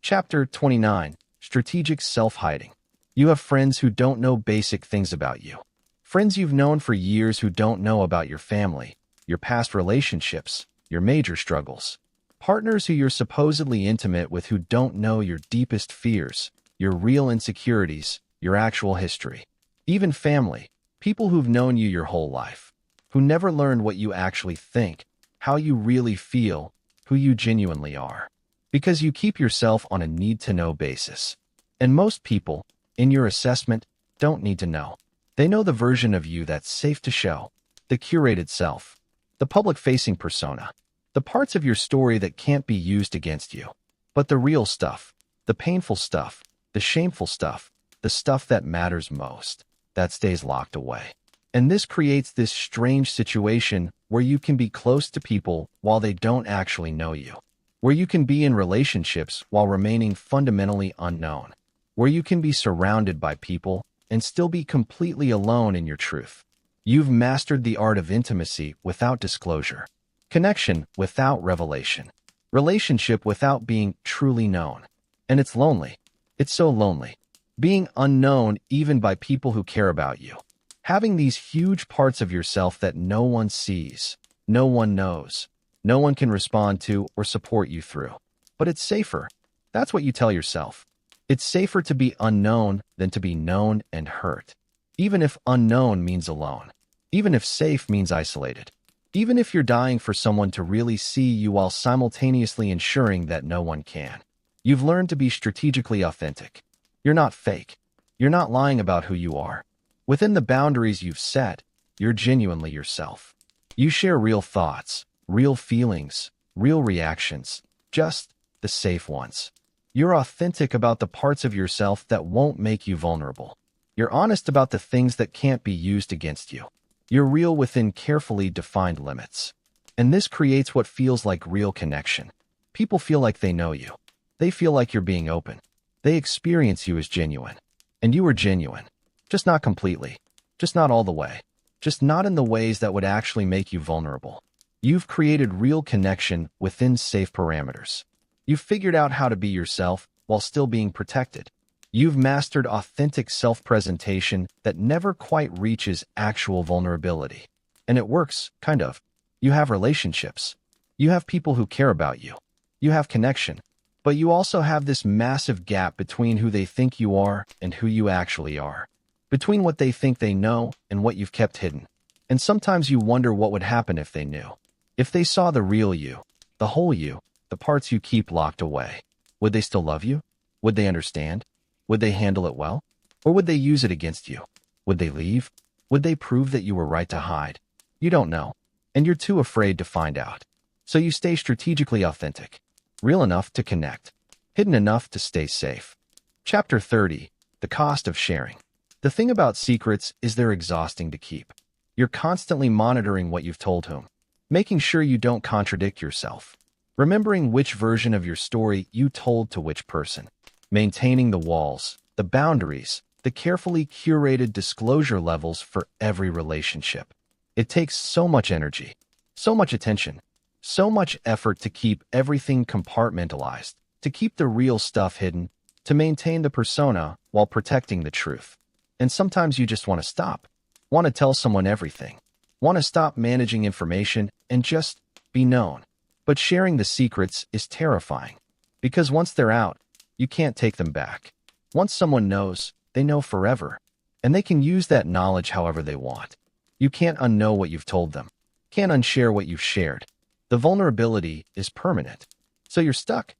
Chapter 29. Strategic Self-Hiding. You have friends who don't know basic things about you. Friends you've known for years who don't know about your family, your past relationships, your major struggles. Partners who you're supposedly intimate with who don't know your deepest fears, your real insecurities, your actual history. Even family, people who've known you your whole life, who never learned what you actually think, how you really feel, who you genuinely are. Because you keep yourself on a need-to-know basis. And most people, in your assessment, don't need to know. They know the version of you that's safe to show, the curated self, the public-facing persona, the parts of your story that can't be used against you. But the real stuff, the painful stuff, the shameful stuff, the stuff that matters most, that stays locked away. And this creates this strange situation where you can be close to people while they don't actually know you, where you can be in relationships while remaining fundamentally unknown, where you can be surrounded by people and still be completely alone in your truth. You've mastered the art of intimacy without disclosure, connection without revelation, relationship without being truly known. And it's lonely. It's so lonely. Being unknown even by people who care about you. Having these huge parts of yourself that no one sees, no one knows, no one can respond to or support you through. But it's safer. That's what you tell yourself. It's safer to be unknown than to be known and hurt. Even if unknown means alone. Even if safe means isolated. Even if you're dying for someone to really see you while simultaneously ensuring that no one can. You've learned to be strategically authentic. You're not fake. You're not lying about who you are. Within the boundaries you've set, you're genuinely yourself. You share real thoughts, real feelings, real reactions, just the safe ones. You're authentic about the parts of yourself that won't make you vulnerable. You're honest about the things that can't be used against you. You're real within carefully defined limits. And this creates what feels like real connection. People feel like they know you. They feel like you're being open. They experience you as genuine. And you are genuine. Just not completely. Just not all the way. Just not in the ways that would actually make you vulnerable. You've created real connection within safe parameters. You've figured out how to be yourself while still being protected. You've mastered authentic self-presentation that never quite reaches actual vulnerability. And it works, kind of. You have relationships. You have people who care about you. You have connection. But you also have this massive gap between who they think you are and who you actually are. Between what they think they know and what you've kept hidden. And sometimes you wonder what would happen if they knew. If they saw the real you, the whole you, the parts you keep locked away. Would they still love you? Would they understand? Would they handle it well? Or would they use it against you? Would they leave? Would they prove that you were right to hide? You don't know. And you're too afraid to find out. So you stay strategically authentic. Real enough to connect. Hidden enough to stay safe. Chapter 30. The Cost of Sharing. The thing about secrets is they're exhausting to keep. You're constantly monitoring what you've told whom, making sure you don't contradict yourself, remembering which version of your story you told to which person, maintaining the walls, the boundaries, the carefully curated disclosure levels for every relationship. It takes so much energy, so much attention, so much effort to keep everything compartmentalized, to keep the real stuff hidden, to maintain the persona while protecting the truth. And sometimes you just want to stop, want to tell someone everything, want to stop managing information and just be known. But sharing the secrets is terrifying, because once they're out, you can't take them back. Once someone knows, they know forever, and they can use that knowledge however they want. You can't unknow what you've told them, can't unshare what you've shared. The vulnerability is permanent. So you're stuck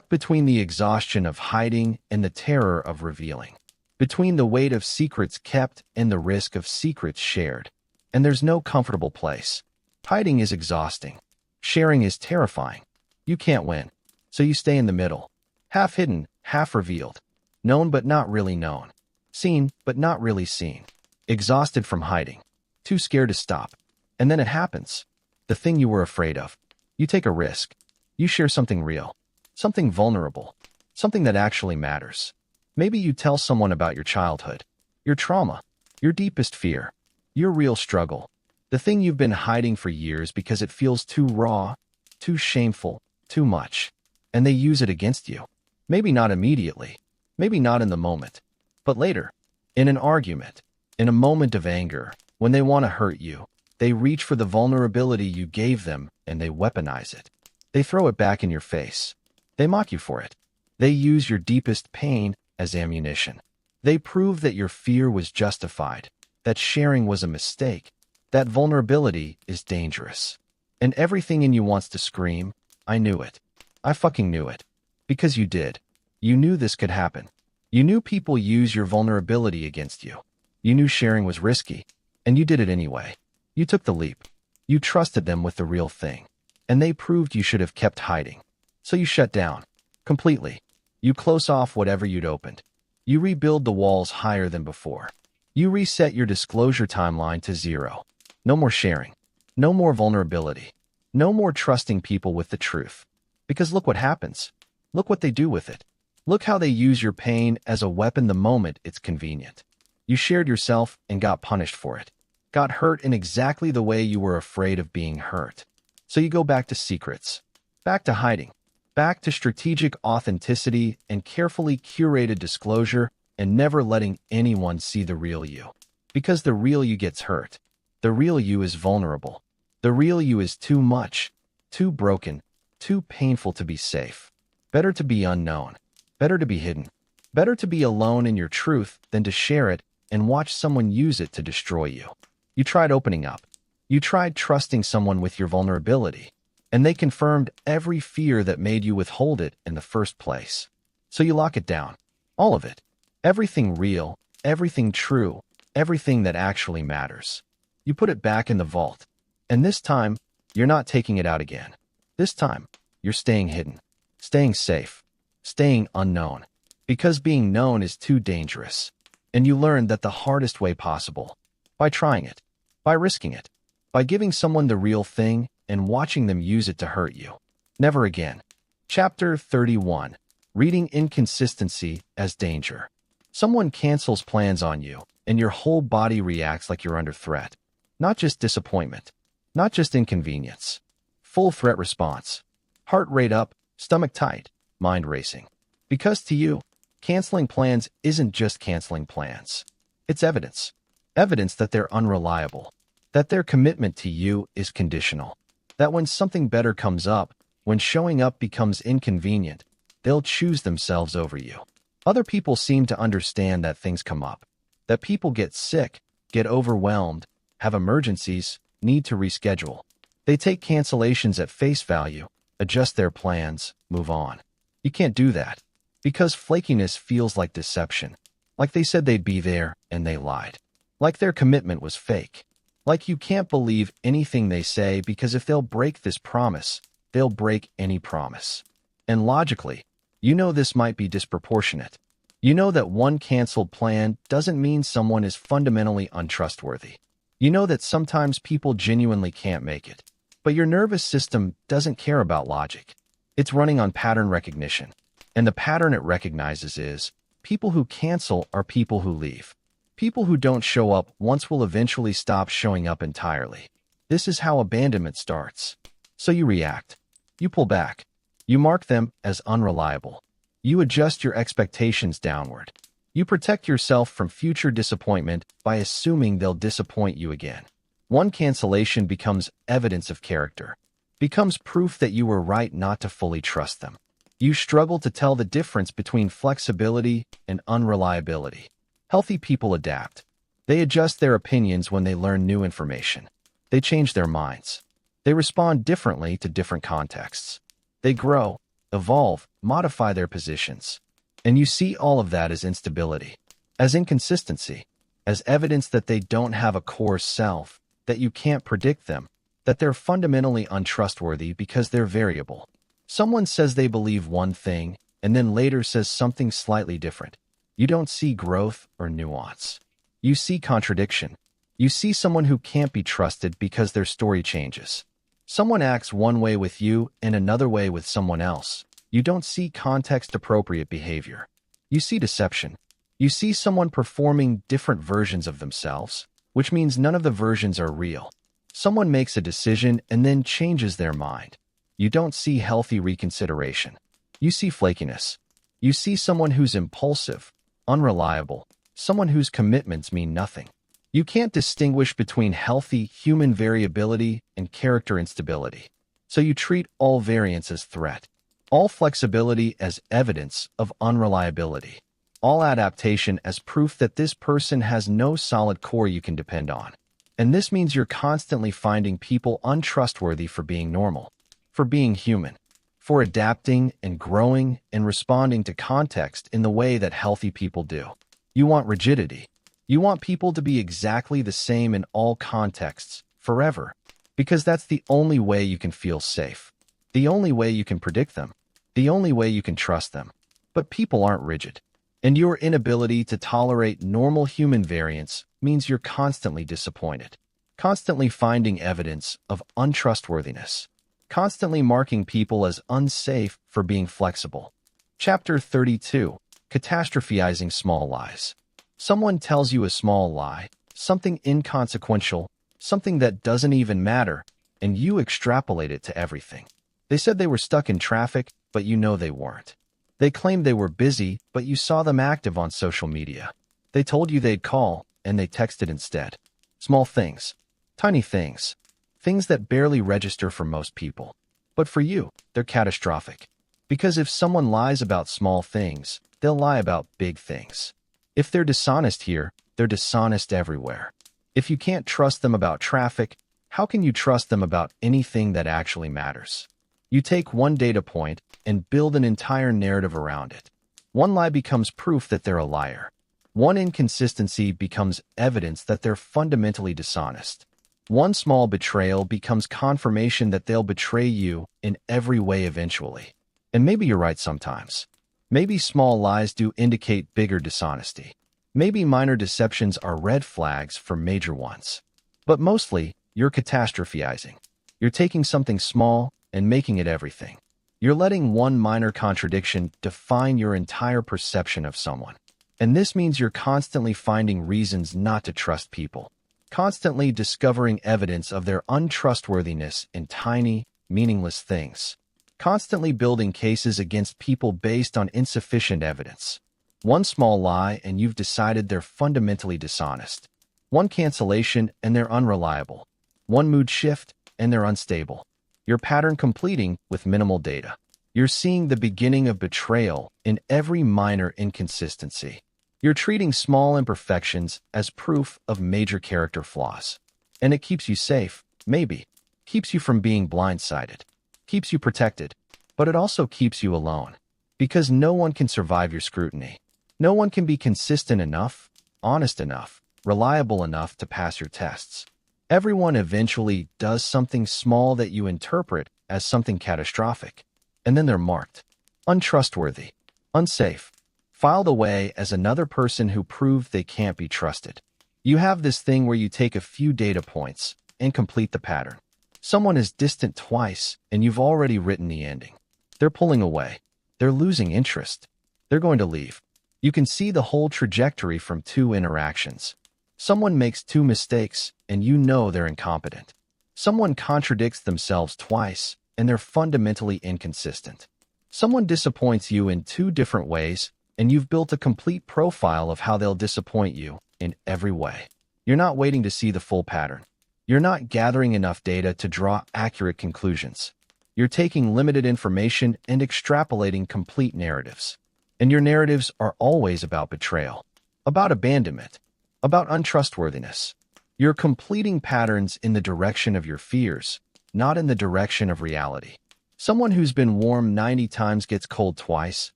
between the exhaustion of hiding and the terror of revealing. Between the weight of secrets kept and the risk of secrets shared. And there's no comfortable place. Hiding is exhausting. Sharing is terrifying. You can't win. So you stay in the middle. Half hidden, half revealed. Known but not really known. Seen but not really seen. Exhausted from hiding. Too scared to stop. And then it happens. The thing you were afraid of. You take a risk. You share something real. Something vulnerable. Something that actually matters. Maybe you tell someone about your childhood, your trauma, your deepest fear, your real struggle, the thing you've been hiding for years because it feels too raw, too shameful, too much, and they use it against you. Maybe not immediately, maybe not in the moment, but later, in an argument, in a moment of anger, when they want to hurt you, they reach for the vulnerability you gave them and they weaponize it. They throw it back in your face. They mock you for it. They use your deepest pain as ammunition. They prove that your fear was justified, that sharing was a mistake, that vulnerability is dangerous. And everything in you wants to scream, I knew it. I fucking knew it. Because you did. You knew this could happen. You knew people use your vulnerability against you. You knew sharing was risky, and you did it anyway. You took the leap. You trusted them with the real thing. And they proved you should have kept hiding. So you shut down. Completely. You close off whatever you'd opened. You rebuild the walls higher than before. You reset your disclosure timeline to 0. No more sharing. No more vulnerability. No more trusting people with the truth. Because look what happens. Look what they do with it. Look how they use your pain as a weapon the moment it's convenient. You shared yourself and got punished for it. Got hurt in exactly the way you were afraid of being hurt. So you go back to secrets. Back to hiding. Back to strategic authenticity and carefully curated disclosure and never letting anyone see the real you. Because the real you gets hurt. The real you is vulnerable. The real you is too much, too broken, too painful to be safe. Better to be unknown. Better to be hidden. Better to be alone in your truth than to share it and watch someone use it to destroy you. You tried opening up. You tried trusting someone with your vulnerability, and they confirmed every fear that made you withhold it in the first place. So you lock it down. All of it. Everything real, everything true, everything that actually matters. You put it back in the vault. And this time, you're not taking it out again. This time, you're staying hidden, staying safe, staying unknown. Because being known is too dangerous. And you learn that the hardest way possible. By trying it. By risking it. By giving someone the real thing and watching them use it to hurt you. Never again. Chapter 31. Reading Inconsistency as Danger. Someone cancels plans on you, and your whole body reacts like you're under threat. Not just disappointment. Not just inconvenience. Full threat response. Heart rate up, stomach tight, mind racing. Because to you, canceling plans isn't just canceling plans. It's evidence. Evidence that they're unreliable. That their commitment to you is conditional. That when something better comes up, when showing up becomes inconvenient, they'll choose themselves over you. Other people seem to understand that things come up. That people get sick, get overwhelmed, have emergencies, need to reschedule. They take cancellations at face value, adjust their plans, move on. You can't do that. Because flakiness feels like deception. Like they said they'd be there, and they lied. Like their commitment was fake. Like you can't believe anything they say because if they'll break this promise, they'll break any promise. And logically, you know this might be disproportionate. You know that one canceled plan doesn't mean someone is fundamentally untrustworthy. You know that sometimes people genuinely can't make it. But your nervous system doesn't care about logic. It's running on pattern recognition. And the pattern it recognizes is, people who cancel are people who leave. People who don't show up once will eventually stop showing up entirely. This is how abandonment starts. So you react. You pull back. You mark them as unreliable. You adjust your expectations downward. You protect yourself from future disappointment by assuming they'll disappoint you again. One cancellation becomes evidence of character, becomes proof that you were right not to fully trust them. You struggle to tell the difference between flexibility and unreliability. Healthy people adapt. They adjust their opinions when they learn new information. They change their minds. They respond differently to different contexts. They grow, evolve, modify their positions. And you see all of that as instability, as inconsistency, as evidence that they don't have a core self, that you can't predict them, that they're fundamentally untrustworthy because they're variable. Someone says they believe one thing, and then later says something slightly different. You don't see growth or nuance. You see contradiction. You see someone who can't be trusted because their story changes. Someone acts one way with you and another way with someone else. You don't see context-appropriate behavior. You see deception. You see someone performing different versions of themselves, which means none of the versions are real. Someone makes a decision and then changes their mind. You don't see healthy reconsideration. You see flakiness. You see someone who's impulsive, unreliable, someone whose commitments mean nothing. You can't distinguish between healthy human variability and character instability. So you treat all variance as threat. All flexibility as evidence of unreliability. All adaptation as proof that this person has no solid core you can depend on. And this means you're constantly finding people untrustworthy for being normal, for being human, for adapting and growing and responding to context in the way that healthy people do. You want rigidity. You want people to be exactly the same in all contexts, forever, because that's the only way you can feel safe, the only way you can predict them, the only way you can trust them. But people aren't rigid. And your inability to tolerate normal human variance means you're constantly disappointed, constantly finding evidence of untrustworthiness, constantly marking people as unsafe for being flexible. Chapter 32. Catastrophizing small lies. Someone tells you a small lie, something inconsequential, something that doesn't even matter, and you extrapolate it to everything. They said they were stuck in traffic, but you know they weren't. They claimed they were busy, but you saw them active on social media. They told you they'd call, and they texted instead. Small things. Tiny things. Things that barely register for most people. But for you, they're catastrophic. Because if someone lies about small things, they'll lie about big things. If they're dishonest here, they're dishonest everywhere. If you can't trust them about traffic, how can you trust them about anything that actually matters? You take one data point and build an entire narrative around it. One lie becomes proof that they're a liar. One inconsistency becomes evidence that they're fundamentally dishonest. One small betrayal becomes confirmation that they'll betray you in every way eventually. And maybe you're right sometimes. Maybe small lies do indicate bigger dishonesty. Maybe minor deceptions are red flags for major ones. But mostly, you're catastrophizing. You're taking something small and making it everything. You're letting one minor contradiction define your entire perception of someone. And this means you're constantly finding reasons not to trust people, constantly discovering evidence of their untrustworthiness in tiny, meaningless things, constantly building cases against people based on insufficient evidence. One small lie and you've decided they're fundamentally dishonest. One cancellation and they're unreliable. One mood shift and they're unstable. Your pattern completing with minimal data. You're seeing the beginning of betrayal in every minor inconsistency. You're treating small imperfections as proof of major character flaws. And it keeps you safe, maybe. Keeps you from being blindsided. Keeps you protected. But it also keeps you alone. Because no one can survive your scrutiny. No one can be consistent enough, honest enough, reliable enough to pass your tests. Everyone eventually does something small that you interpret as something catastrophic, and then they're marked untrustworthy, unsafe, filed away as another person who proved they can't be trusted. You have this thing where you take a few data points and complete the pattern. Someone is distant twice, and you've already written the ending. They're pulling away. They're losing interest. They're going to leave. You can see the whole trajectory from 2 interactions. Someone makes 2 mistakes, and you know they're incompetent. Someone contradicts themselves twice, and they're fundamentally inconsistent. Someone disappoints you in 2 different ways, and you've built a complete profile of how they'll disappoint you in every way. You're not waiting to see the full pattern. You're not gathering enough data to draw accurate conclusions. You're taking limited information and extrapolating complete narratives. And your narratives are always about betrayal, about abandonment, about untrustworthiness. You're completing patterns in the direction of your fears, not in the direction of reality. Someone who's been warm 90 times gets cold twice,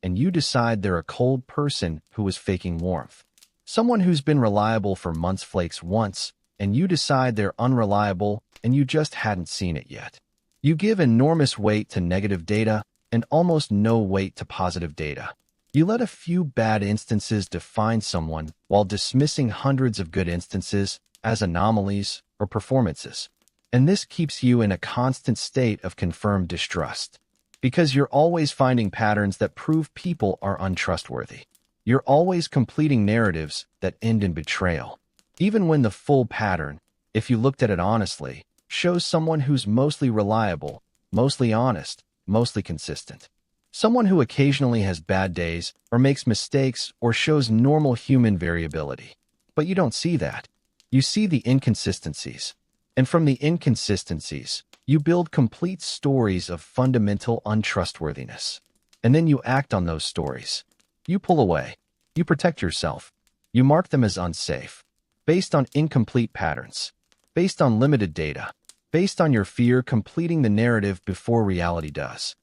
and you decide they're a cold person who is faking warmth. Someone who's been reliable for months flakes once, and you decide they're unreliable and you just hadn't seen it yet. You give enormous weight to negative data and almost no weight to positive data. You let a few bad instances define someone while dismissing hundreds of good instances as anomalies or performances. And this keeps you in a constant state of confirmed distrust, because you're always finding patterns that prove people are untrustworthy. You're always completing narratives that end in betrayal, even when the full pattern, if you looked at it honestly, shows someone who's mostly reliable, mostly honest, mostly consistent. Someone who occasionally has bad days or makes mistakes or shows normal human variability. But you don't see that. You see the inconsistencies. And from the inconsistencies, you build complete stories of fundamental untrustworthiness. And then you act on those stories. You pull away. You protect yourself. You mark them as unsafe. Based on incomplete patterns. Based on limited data. Based on your fear completing the narrative before reality does.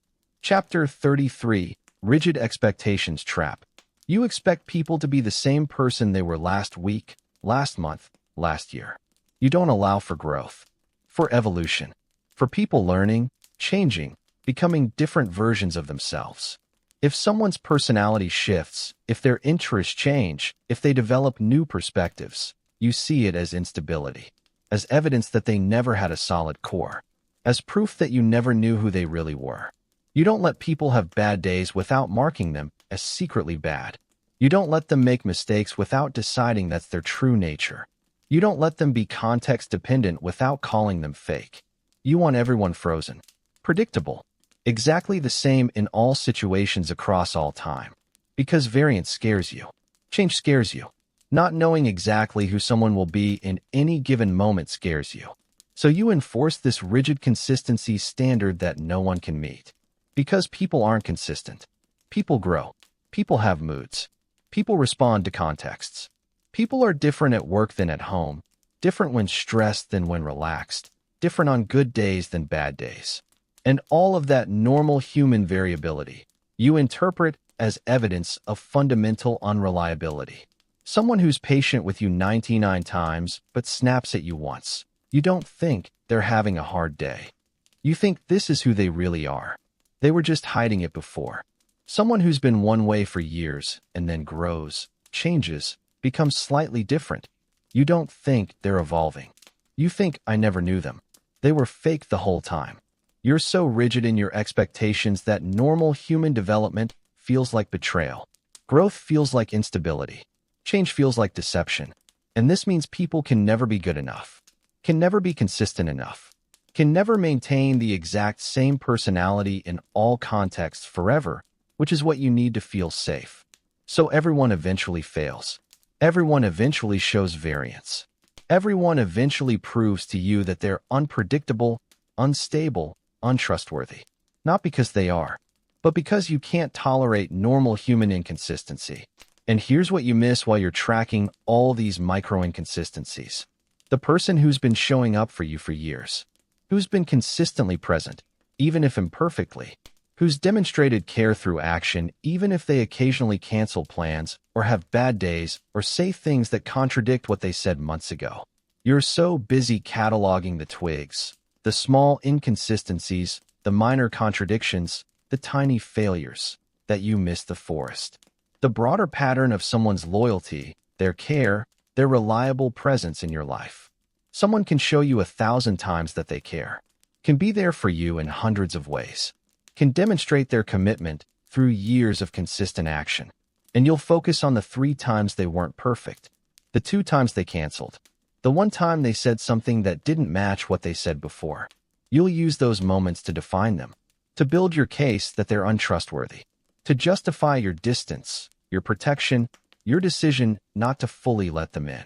Chapter 33. Rigid Expectations Trap. You expect people to be the same person they were last week, last month, last year. You don't allow for growth, for evolution, for people learning, changing, becoming different versions of themselves. If someone's personality shifts, if their interests change, if they develop new perspectives, you see it as instability, as evidence that they never had a solid core, as proof that you never knew who they really were. You don't let people have bad days without marking them as secretly bad. You don't let them make mistakes without deciding that's their true nature. You don't let them be context-dependent without calling them fake. You want everyone frozen, predictable, exactly the same in all situations across all time. Because variance scares you. Change scares you. Not knowing exactly who someone will be in any given moment scares you. So you enforce this rigid consistency standard that no one can meet. Because people aren't consistent. People grow. People have moods. People respond to contexts. People are different at work than at home, different when stressed than when relaxed, different on good days than bad days. And all of that normal human variability, you interpret as evidence of fundamental unreliability. Someone who's patient with you 99 times but snaps at you once. You don't think they're having a hard day. You think this is who they really are. They were just hiding it before. Someone who's been one way for years and then grows, changes, becomes slightly different. You don't think they're evolving. You think, I never knew them. They were fake the whole time. You're so rigid in your expectations that normal human development feels like betrayal. Growth feels like instability. Change feels like deception. And this means people can never be good enough, can never be consistent enough, can never maintain the exact same personality in all contexts forever, which is what you need to feel safe. So everyone eventually fails. Everyone eventually shows variance. Everyone eventually proves to you that they're unpredictable, unstable, untrustworthy. Not because they are, but because you can't tolerate normal human inconsistency. And here's what you miss while you're tracking all these micro-inconsistencies. The person who's been showing up for you for years, who's been consistently present, even if imperfectly, who's demonstrated care through action even if they occasionally cancel plans or have bad days or say things that contradict what they said months ago. You're so busy cataloging the twigs, the small inconsistencies, the minor contradictions, the tiny failures, that you miss the forest. The broader pattern of someone's loyalty, their care, their reliable presence in your life. Someone can show you 1,000 times that they care, can be there for you in hundreds of ways, can demonstrate their commitment through years of consistent action. And you'll focus on the 3 times they weren't perfect, the 2 times they canceled, the 1 time they said something that didn't match what they said before. You'll use those moments to define them, to build your case that they're untrustworthy, to justify your distance, your protection, your decision not to fully let them in.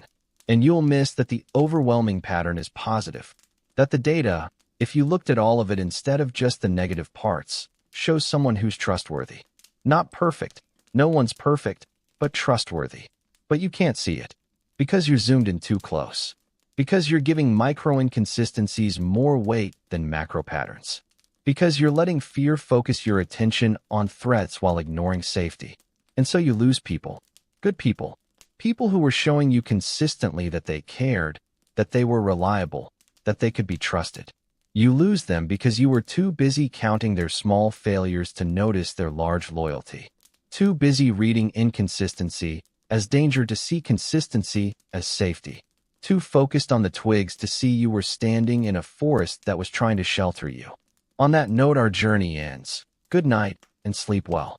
And you'll miss that the overwhelming pattern is positive, that the data, if you looked at all of it instead of just the negative parts, shows someone who's trustworthy. Not perfect. No one's perfect, but trustworthy. But you can't see it, because you're zoomed in too close, because you're giving micro-inconsistencies more weight than macro patterns, because you're letting fear focus your attention on threats while ignoring safety. And so you lose people, good people, people who were showing you consistently that they cared, that they were reliable, that they could be trusted. You lose them because you were too busy counting their small failures to notice their large loyalty. Too busy reading inconsistency as danger to see consistency as safety. Too focused on the twigs to see you were standing in a forest that was trying to shelter you. On that note, our journey ends. Good night and sleep well.